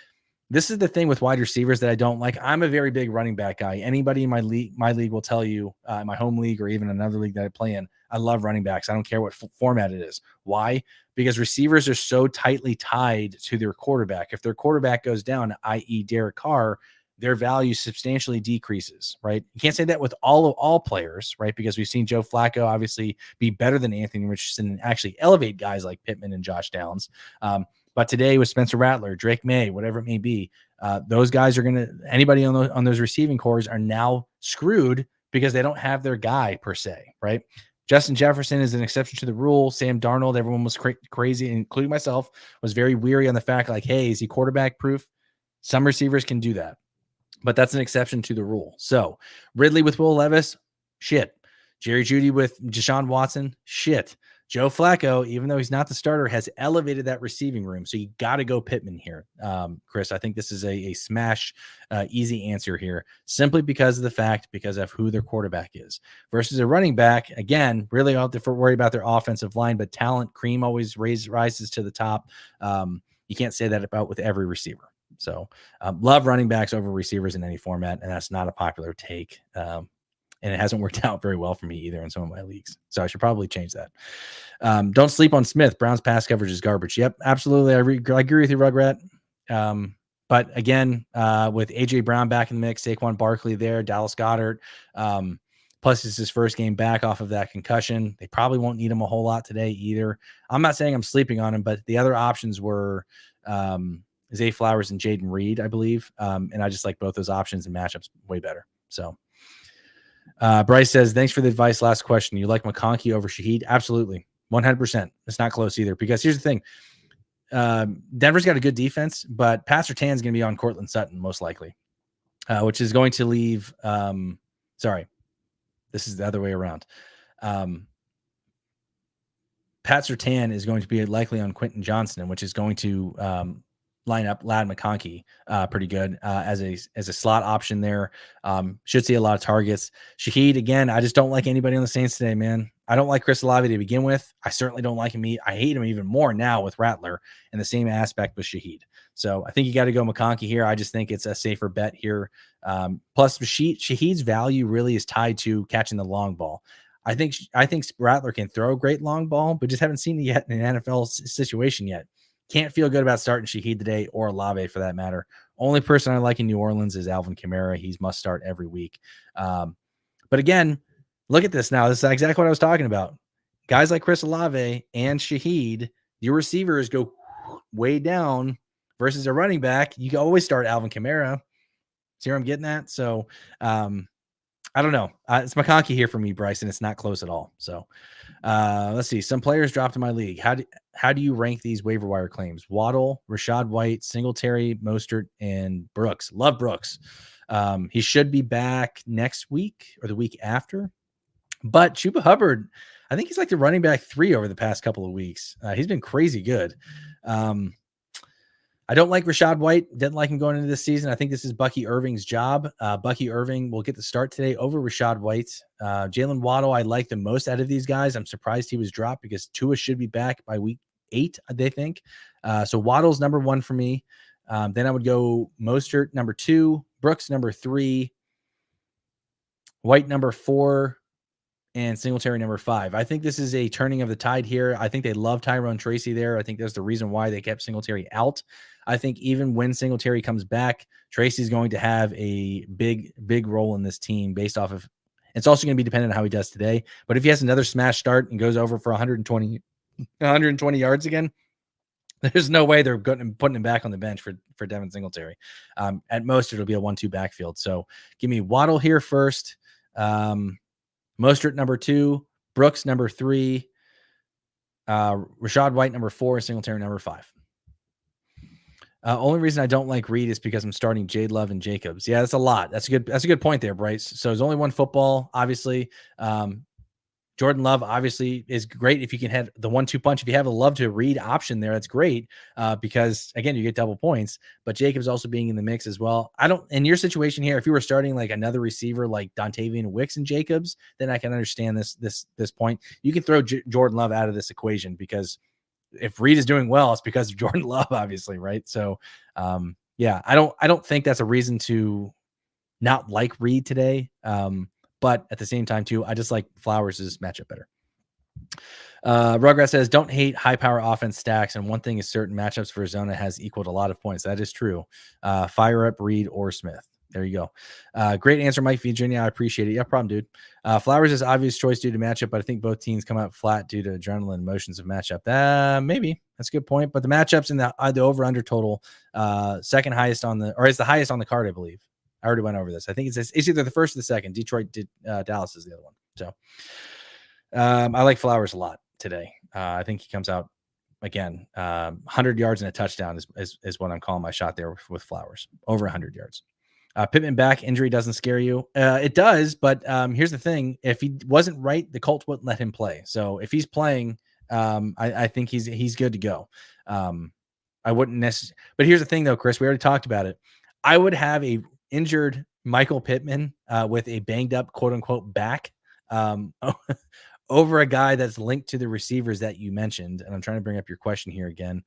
This is the thing with wide receivers that I don't like. I'm a very big running back guy. Anybody in my league will tell you, my home league or even another league that I play in, I love running backs. I don't care what format it is. Why? Because receivers are so tightly tied to their quarterback. If their quarterback goes down, i.e. Derek Carr, their value substantially decreases, right? You can't say that with all players, right? Because we've seen Joe Flacco obviously be better than Anthony Richardson and actually elevate guys like Pittman and Josh Downs. But today with Spencer Rattler, Drake May, whatever it may be, those guys are anybody on those receiving cores are now screwed because they don't have their guy per se, right? Justin Jefferson is an exception to the rule. Sam Darnold, everyone was crazy, including myself, was very weary on the fact like, hey, is he quarterback proof? Some receivers can do that, but that's an exception to the rule. So Ridley with Will Levis, shit. Jerry Jeudy with Deshaun Watson, shit. Joe Flacco, even though he's not the starter, has elevated that receiving room. So you got to go Pittman here, Chris. I think this is a smash, easy answer here, simply because of who their quarterback is. Versus a running back, again, really don't have to worry about their offensive line, but talent, cream always rises to the top. You can't say that about with every receiver. So love running backs over receivers in any format, and that's not a popular take. And it hasn't worked out very well for me either in some of my leagues. So I should probably change that. Don't sleep on Smith. Brown's pass coverage is garbage. Yep, absolutely. I agree with you, Rugrat. But again, with A.J. Brown back in the mix, Saquon Barkley there, Dallas Goedert, plus it's his first game back off of that concussion. They probably won't need him a whole lot today either. I'm not saying I'm sleeping on him, but the other options were Zay Flowers and Jaden Reed, I believe. And I just like both those options and matchups way better. So Bryce says, thanks for the advice. Last question. You like McConkey over Shaheed? Absolutely. 100%. It's not close either, because here's the thing. Denver's got a good defense, but Pat Surtain's going to be on Cortland Sutton most likely, which is going to leave. Sorry, this is the other way around. Pat Surtain is going to be likely on Quentin Johnston, which is going to line up Ladd McConkey pretty good as a slot option there. Should see a lot of targets. Shaheed, again, I just don't like anybody on the Saints today, man. I don't like Chris Olave to begin with. I certainly don't like him. I hate him even more now with Rattler, and the same aspect with Shaheed. So I think you got to go McConkey here. I just think it's a safer bet here. Plus, Shaheed's value really is tied to catching the long ball. I think Rattler can throw a great long ball, but just haven't seen it yet in an NFL situation yet. Can't feel good about starting Shaheed today, or Olave for that matter. Only person I like in New Orleans is Alvin Kamara. He's must start every week. But again, look at this now. This is exactly what I was talking about. Guys like Chris Olave and Shaheed, your receivers go way down versus a running back. You can always start Alvin Kamara. See where I'm getting at? So I don't know. It's McConkey here for me, Bryce, and it's not close at all. So let's see. Some players dropped in my league. How do you rank these waiver wire claims? Waddle, Rashad White, Singletary, Mostert, and Brooks. Love Brooks. He should be back next week or the week after. But Chuba Hubbard, I think he's like the running back 3 over the past couple of weeks. He's been crazy good. I don't like Rashad White. Didn't like him going into this season. I think this is Bucky Irving's job. Bucky Irving will get the start today over Rashad White. Jalen Waddle, I like the most out of these guys. I'm surprised he was dropped because Tua should be back by week 8, they think. So Waddle's number 1 for me. Then I would go Mostert number 2, Brooks number 3, White number 4, and Singletary number 5. I think this is a turning of the tide here. I think they love Tyrone Tracy there. I think that's the reason why they kept Singletary out. I think even when Singletary comes back, Tracy's going to have a big role in this team based off of, it's also going to be dependent on how he does today. But if he has another smash start and goes over for 120 yards again, there's no way they're putting him back on the bench for Devin Singletary. At most, it'll be a 1-2 backfield. So give me Waddle here first. Mostert number 2, Brooks number 3, Rashad White number 4, Singletary number 5. Only reason I don't like Reed is because I'm starting J Love and Jacobs. Yeah, that's a lot. That's a good point there, Bryce. So there's only one football, obviously. Jordan Love obviously is great if you can have the 1-2 punch. If you have a Love to Reed option there, that's great because again, you get double points. But Jacobs also being in the mix as well. In your situation here, if you were starting like another receiver like Dontavian Wicks and Jacobs, then I can understand this point. You can throw Jordan Love out of this equation because if Reed is doing well, it's because of Jordan Love, obviously, right? So, yeah, I don't think that's a reason to not like Reed today. But at the same time, too, I just like Flowers' matchup better. Rugrats says, don't hate high-power offense stacks, and one thing is certain, matchups for Arizona has equaled a lot of points. That is true. Fire up Reed or Smith. There you go. Great answer, Mike Virginia. I appreciate it. Yeah, problem, dude. Flowers is obvious choice due to matchup, but I think both teams come out flat due to adrenaline motions of matchup. Maybe. That's a good point. But the matchups in the over-under total, second highest on the – or it's the highest on the card, I believe. I already went over this. I think it's either the first or the second. Detroit did Dallas is the other one. So I like Flowers a lot today. I think he comes out again. 100 yards and a touchdown is what I'm calling my shot there with Flowers. Over 100 yards. Pittman back injury doesn't scare you. It does, but here's the thing: if he wasn't right, the Colts wouldn't let him play. So if he's playing, I think he's good to go. I wouldn't necessarily. But here's the thing, though, Chris. We already talked about it. I would have a injured Michael Pittman with a banged up quote unquote back over a guy that's linked to the receivers that you mentioned. And I'm trying to bring up your question here again.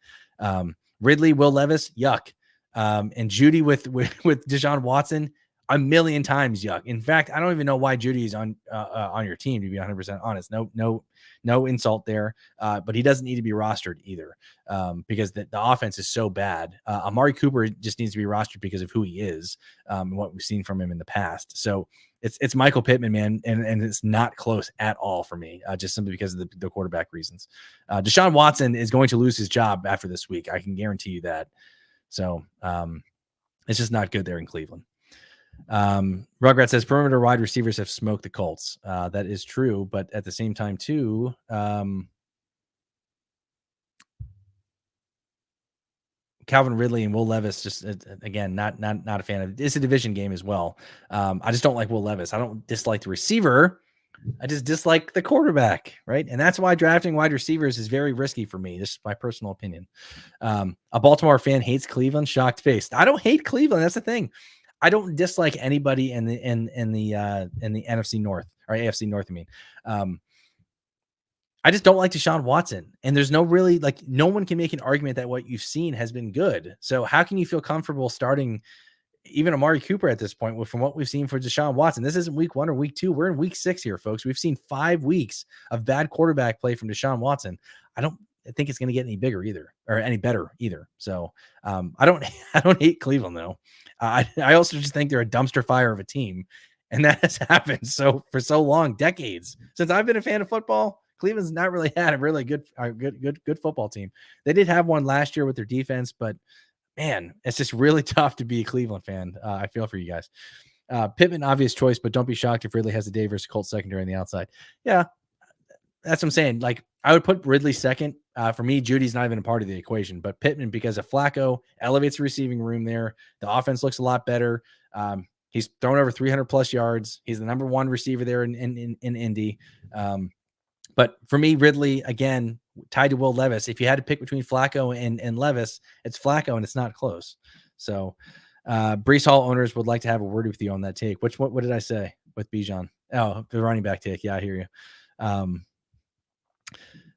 Ridley, Will Levis, yuck. And Judy with Deshaun Watson, a million times yuck. In fact, I don't even know why Judy is on your team, to be 100% honest. No insult there. But he doesn't need to be rostered either because the offense is so bad. Amari Cooper just needs to be rostered because of who he is and what we've seen from him in the past. So it's Michael Pittman, man, and it's not close at all for me, just simply because of the quarterback reasons. Deshaun Watson is going to lose his job after this week. I can guarantee you that. So it's just not good there in Cleveland. Rugrat says perimeter wide receivers have smoked the Colts. That is true, but at the same time, too, Calvin Ridley and Will Levis, just again, not a fan of it. It's a division game as well. I just don't like Will Levis. I don't dislike the receiver. I just dislike the quarterback, right? And that's why drafting wide receivers is very risky for me. This is my personal opinion. A Baltimore fan hates Cleveland. Shocked face. I don't hate Cleveland. That's the thing. I don't dislike anybody in the NFC North or AFC North. I mean, I just don't like Deshaun Watson. And there's no really no one can make an argument that what you've seen has been good. So how can you feel comfortable starting even Amari Cooper at this point from what we've seen for Deshaun Watson? This isn't week 1 or week 2. We're in week 6 here, folks. We've seen 5 weeks of bad quarterback play from Deshaun Watson. I don't think it's going to get any bigger either or any better either. So I don't hate Cleveland though. I also just think they're a dumpster fire of a team. And that has happened for so long, decades. Since I've been a fan of football, Cleveland's not really had a really good football team. They did have one last year with their defense, but man, it's just really tough to be a Cleveland fan. I feel for you guys. Pittman, obvious choice, but don't be shocked if Ridley has a day versus Colts secondary on the outside. Yeah, that's what I'm saying. I would put Ridley second. For me, Judy's not even a part of the equation, but Pittman, because of Flacco, elevates the receiving room there. The offense looks a lot better. He's thrown over 300 plus yards. He's the number 1 receiver there in Indy. But for me, Ridley, again, tied to Will Levis. If you had to pick between Flacco and Levis, it's Flacco, and it's not close. So Brees Hall owners would like to have a word with you on that take. What did I say with Bijan? Oh, the running back take. Yeah, I hear you.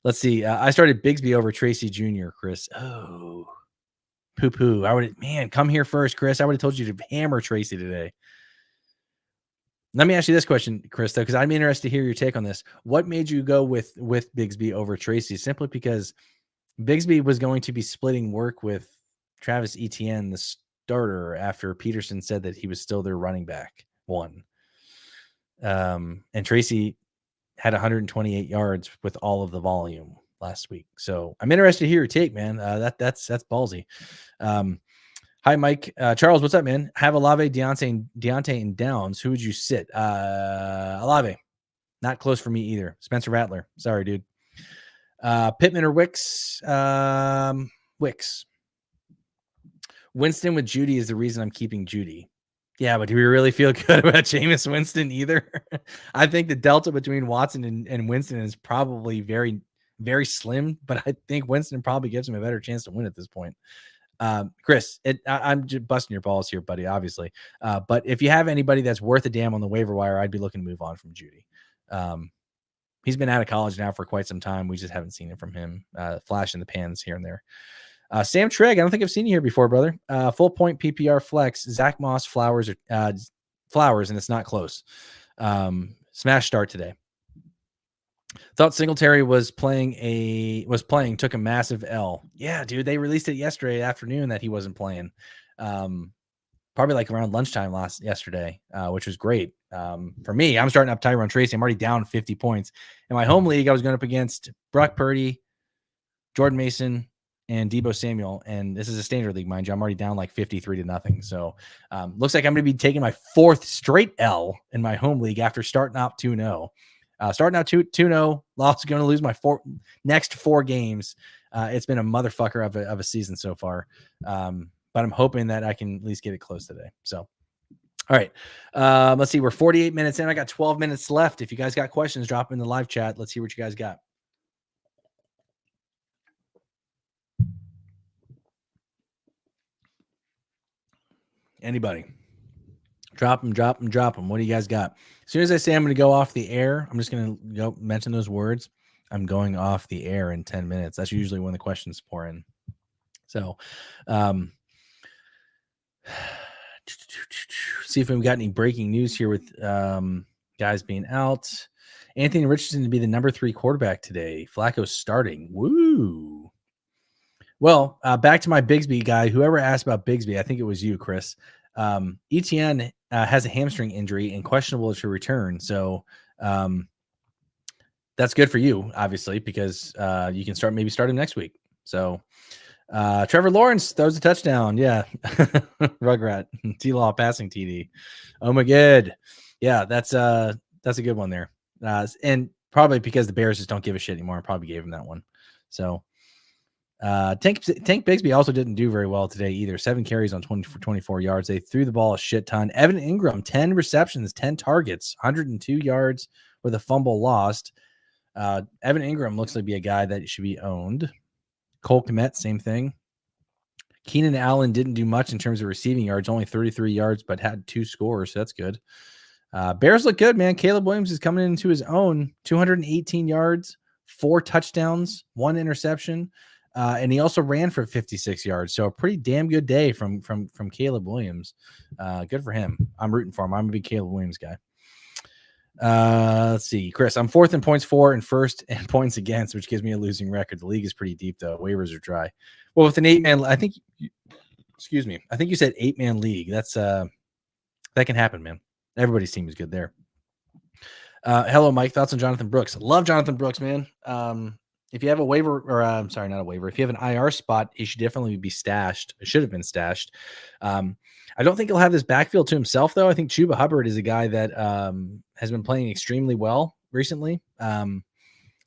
Let's see. I started Bigsby over Tracy Jr., Chris. Oh, poo-poo. Come here first, Chris. I would have told you to hammer Tracy today. Let me ask you this question, Chris, though, because I'm interested to hear your take on this. What made you go with Bigsby over Tracy? Simply because Bigsby was going to be splitting work with Travis Etienne, the starter, after Peterson said that he was still their running back 1. And Tracy had 128 yards with all of the volume last week. So I'm interested to hear your take, man. That's ballsy. Hi, Mike. Charles, what's up, man? Have Olave, Deontay, and Downs. Who would you sit? Olave. Not close for me either. Spencer Rattler. Sorry, dude. Pittman or Wicks? Wicks. Winston with Judy is the reason I'm keeping Judy. Yeah, but do we really feel good about Jameis Winston either? I think the delta between Watson and Winston is probably very, very slim, but I think Winston probably gives him a better chance to win at this point. Chris, I'm just busting your balls here, buddy, obviously. But if you have anybody that's worth a damn on the waiver wire, I'd be looking to move on from Judy. He's been out of college now for quite some time. We just haven't seen it from him. Flash in the pans here and there. Sam Trigg, I don't think I've seen you here before, brother. Full point PPR flex, Zach Moss, Flowers, and it's not close. Smash start today. Thought Singletary took a massive L. Yeah, dude, they released it yesterday afternoon that he wasn't playing. Probably like around lunchtime yesterday, which was great. For me, I'm starting up Tyrone Tracy. I'm already down 50 points. In my home league, I was going up against Brock Purdy, Jordan Mason, and Deebo Samuel. And this is a standard league, mind you. I'm already down like 53-0. So looks like I'm going to be taking my 4th straight L in my home league after starting out 2-0. Starting out 2-0, lost, going to lose my next 4 games. It's been a motherfucker of a season so far. But I'm hoping that I can at least get it close today. So, all right. Let's see. We're 48 minutes in. I got 12 minutes left. If you guys got questions, drop in the live chat. Let's see what you guys got. Anybody? Drop them. What do you guys got? As soon as I say I'm going to go off the air, I'm just going to go mention those words. I'm going off the air in 10 minutes. That's usually when the questions pour in. So, see if we've got any breaking news here with guys being out. Anthony Richardson to be the number 3 quarterback today. Flacco's starting. Woo. Well, back to my Bigsby guy. Whoever asked about Bigsby, I think it was you, Chris. Etienne has a hamstring injury and questionable to return. So that's good for you, obviously, because you can start him next week. So Trevor Lawrence throws a touchdown. Yeah. Rugrat. T-Law passing TD. Oh my god. Yeah, that's a good one there. And probably because the Bears just don't give a shit anymore. I probably gave him that one. So Tank Bigsby also didn't do very well today either. 7 carries on 24 yards. They threw the ball a shit ton. Evan Ingram, 10 receptions, 10 targets, 102 yards with a fumble lost. Evan Ingram looks like be a guy that should be owned. Cole Kmet, same thing. Keenan Allen didn't do much in terms of receiving yards, only 33 yards, but had 2 scores, so that's good. Bears look good, man. Caleb Williams is coming into his own. 218 yards, 4 touchdowns, 1 interception, and he also ran for 56 yards. So a pretty damn good day from Caleb Williams. Good for him. I'm rooting for him. I'm a big Caleb Williams guy. Let's see, Chris. I'm 4th in points for and 1st in points against, which gives me a losing record. The league is pretty deep though. Waivers are dry. Well, with an 8-man, I think you said 8-man league. That's that can happen, man. Everybody's team is good there. Hello, Mike. Thoughts on Jonathan Brooks? Love Jonathan Brooks, man. If you have a waiver, or I'm sorry, not a waiver. If you have an IR spot, he should definitely be stashed. It should have been stashed. I don't think he'll have this backfield to himself, though. I think Chuba Hubbard is a guy that has been playing extremely well recently.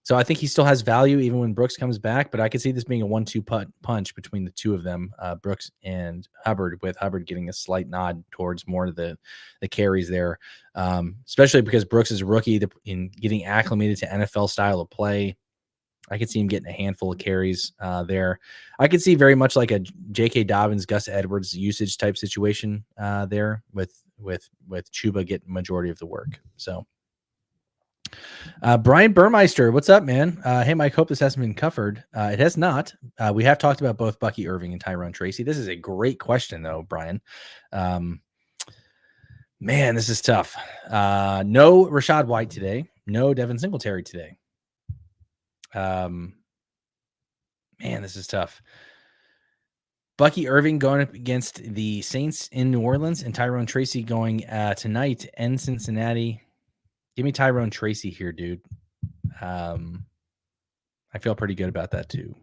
So I think he still has value even when Brooks comes back, but I could see this being a 1-2 punch between the two of them, Brooks and Hubbard, with Hubbard getting a slight nod towards more of the carries there, especially because Brooks is a rookie in getting acclimated to NFL style of play. I could see him getting a handful of carries there. I could see very much like a J.K. Dobbins, Gus Edwards usage type situation there with Chuba getting majority of the work. So. Brian Burmeister, what's up, man? Hey, Mike, hope this hasn't been covered. It has not. We have talked about both Bucky Irving and Tyrone Tracy. This is a great question, though, Brian. Man, this is tough. No Rachaad White today. No Devin Singletary today. Man, this is tough. Bucky Irving going up against the Saints in New Orleans, and Tyrone Tracy going tonight in Cincinnati. Give me Tyrone Tracy here, dude. I feel pretty good about that too.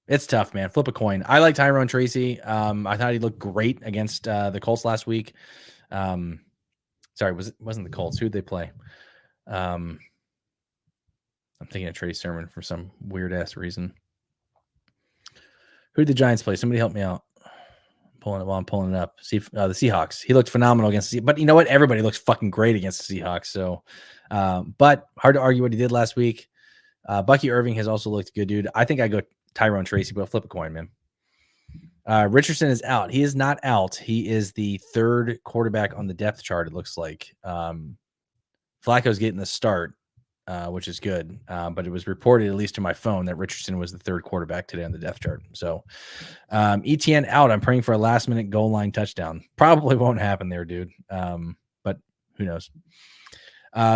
It's tough, man. Flip a coin. I like Tyrone Tracy. I thought he looked great against the Colts last week. Sorry, wasn't the Colts? Who'd they play? I'm thinking of Trey Sermon for some weird ass reason. Who did the Giants play? Somebody help me out. I'm pulling it up. See the Seahawks. He looked phenomenal against but you know what? Everybody looks fucking great against the Seahawks. So, but hard to argue what he did last week. Bucky Irving has also looked good, dude. I think I go Tyrone Tracy, but flip a coin, man. Richardson is out. He is not out. He is the 3rd quarterback on the depth chart. It looks like Flacco's getting the start, which is good. But it was reported, at least to my phone, that Richardson was the 3rd quarterback today on the depth chart. So ETN out. I'm praying for a last-minute goal line touchdown. Probably won't happen there, dude. But who knows?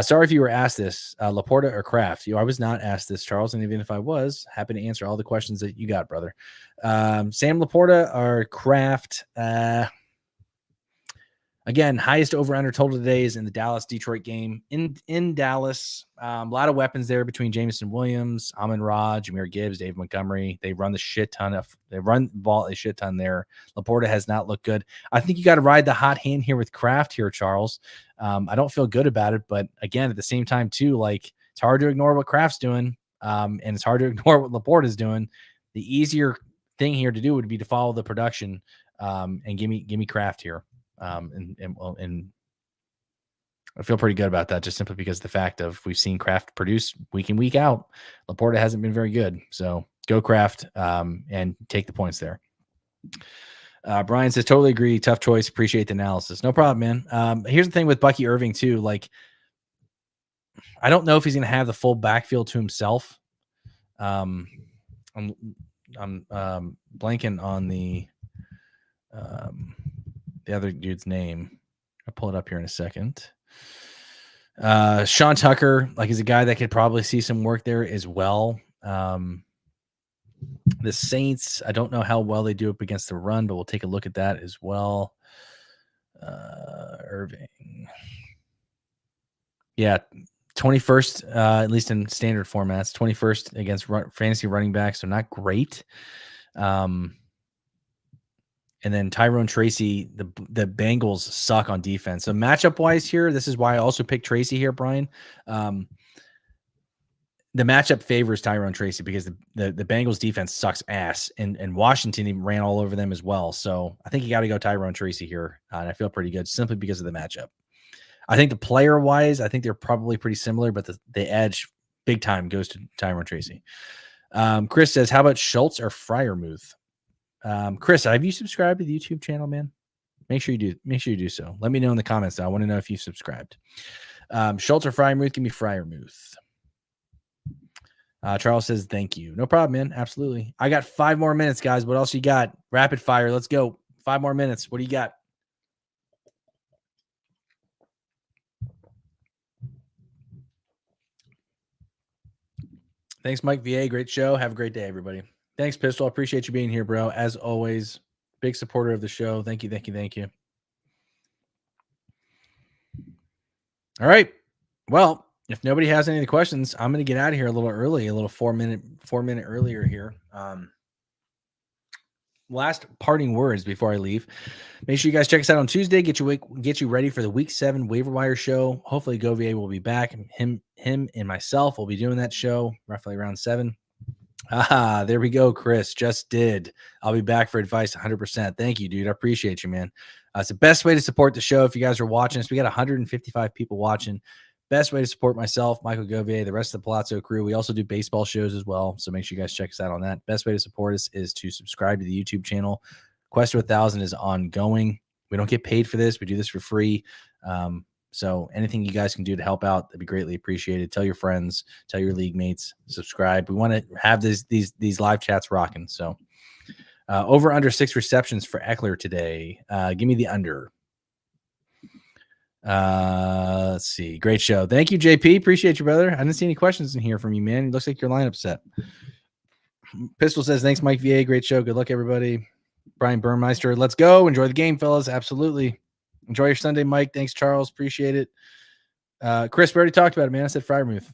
Sorry if you were asked this, Laporta or Kraft. I was not asked this, Charles, and even if I was, happy to answer all the questions that you got, brother. Sam Laporta or Kraft? Again, highest over-under total today is in the Dallas-Detroit game. In Dallas, a lot of weapons there between Jameson Williams, Amon-Ra, Jahmyr Gibbs, Dave Montgomery. They run the ball a shit ton there. Laporta has not looked good. I think you got to ride the hot hand here with Kraft here, Charles. I don't feel good about it, but again, at the same time too, like it's hard to ignore what Kraft's doing, and it's hard to ignore what Laporta's doing. The easier thing here to do would be to follow the production, and give me Kraft here. And I feel pretty good about that, just simply because of the fact of we've seen Kraft produce week in, week out. Laporta hasn't been very good, so go Kraft and take the points there. Brian says, totally agree. Tough choice. Appreciate the analysis. No problem, man. Here's the thing with Bucky Irving too. Like, I don't know if he's going to have the full backfield to himself. I'm blanking on the other dude's name. I'll pull it up here in a second. Sean Tucker, like, is a guy that could probably see some work there as well. The Saints, I don't know how well they do up against the run, but we'll take a look at that as well. Irving. Yeah, 21st, at least in standard formats, 21st against fantasy running backs. So not great. And then Tyrone Tracy, the Bengals suck on defense. So matchup wise here, this is why I also picked Tracy here, Brian. The matchup favors Tyrone Tracy because the Bengals defense sucks ass, and Washington even ran all over them as well. So I think you got to go Tyrone Tracy here, and I feel pretty good simply because of the matchup. I think the player wise, I think they're probably pretty similar, but the edge big time goes to Tyrone Tracy. Chris says, how about Schultz or Freiermuth? Chris, have you subscribed to the YouTube channel, man? Make sure you do. Make sure you do so. Let me know in the comments. I want to know if you subscribed. Schultz or Freiermuth? Give me Freiermuth. Charles says, thank you. No problem, man. Absolutely. I got 5 more minutes, guys. What else you got? Rapid fire. Let's go. 5 more minutes. What do you got? Thanks, Mike VA. Great show. Have a great day, everybody. Thanks, Pistol. I appreciate you being here, bro. As always, big supporter of the show. Thank you, thank you, thank you. All right. Well, if nobody has any questions, I'm going to get out of here a little early, a little 4 minute earlier here. Last parting words before I leave. Make sure you guys check us out on Tuesday. Get you ready for the Week 7 waiver wire show. Hopefully, Govier will be back. Him and myself will be doing that show roughly around 7. There we go, Chris. Just did. I'll be back for advice 100%. Thank you, dude. I appreciate you, man. It's the best way to support the show. If you guys are watching us, we got 155 people watching. Best way to support myself, Michael Govier, the rest of the Palazzo crew. We also do baseball shows as well, so make sure you guys check us out on that. Best way to support us is to subscribe to the YouTube channel. Quest to 1,000 is ongoing. We don't get paid for this. We do this for free. So anything you guys can do to help out, that'd be greatly appreciated. Tell your friends, tell your league mates, subscribe. We want to have these live chats rocking. So over under 6 receptions for Eckler today. Give me the under. Let's see. Great show. Thank you, JP. Appreciate you, brother. I didn't see any questions in here from you, man. It looks like your lineup's set. Pistol says, thanks, Mike VA. Great show. Good luck, everybody. Brian Burmeister. Let's go. Enjoy the game, fellas. Absolutely. Enjoy your Sunday, Mike. Thanks, Charles. Appreciate it. Chris, we already talked about it, man. I said Freiermuth.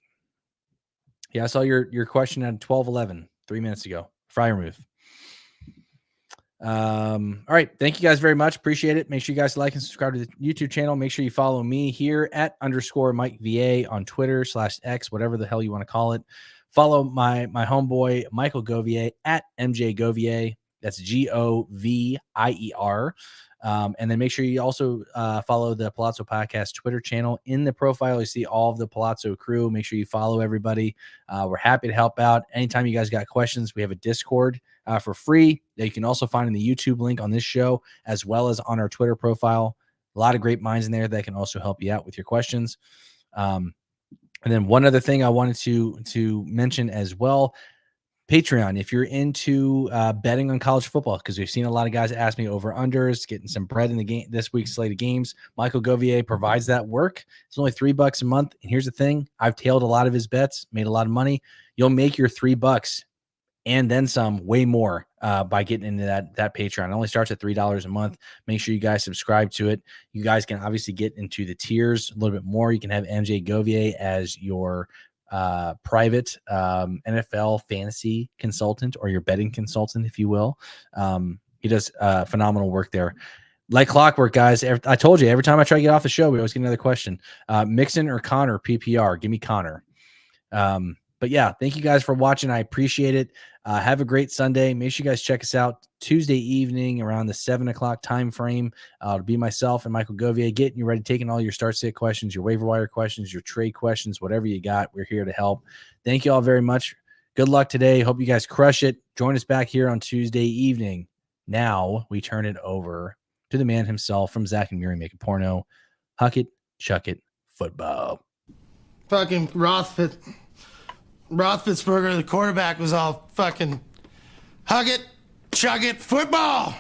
Yeah, I saw your question at 12:11, 3 minutes ago. Freiermuth. All right. Thank you guys very much. Appreciate it. Make sure you guys like and subscribe to the YouTube channel. Make sure you follow me here at _Mike VA on Twitter /X, whatever the hell you want to call it. Follow my homeboy, Michael Govier at MJ Govier. That's Govier. And then make sure you also follow the Palazzo Podcast Twitter channel. In the profile, you see all of the Palazzo crew. Make sure you follow everybody. We're happy to help out. Anytime you guys got questions, we have a Discord for free that you can also find in the YouTube link on this show, as well as on our Twitter profile. A lot of great minds in there that can also help you out with your questions. And then one other thing I wanted to mention as well, Patreon, if you're into betting on college football, because we've seen a lot of guys ask me over unders, getting some bread in the game this week's slate of games. Michael Govier provides that work. It's only $3 a month. And here's the thing. I've tailed a lot of his bets, made a lot of money. You'll make your $3 and then some, way more by getting into that Patreon. It only starts at $3 a month. Make sure you guys subscribe to it. You guys can obviously get into the tiers a little bit more. You can have MJ Govier as your private NFL fantasy consultant, or your betting consultant, if you will. He does phenomenal work there. Like clockwork, guys. I told you, every time I try to get off the show, we always get another question. Mixon or Connor PPR? Give me Connor. But yeah, thank you guys for watching. I appreciate it. Have a great Sunday. Make sure you guys check us out Tuesday evening around the 7 o'clock time frame. It'll be myself and Michael Govier getting you ready, taking all your start sit questions, your waiver wire questions, your trade questions, whatever you got. We're here to help. Thank you all very much. Good luck today. Hope you guys crush it. Join us back here on Tuesday evening. Now we turn it over to the man himself from Zach and Miri Make a Porno. Huck it, chuck it, football. Fucking Roethlisberger, the quarterback, was all fucking hug it, chug it, football.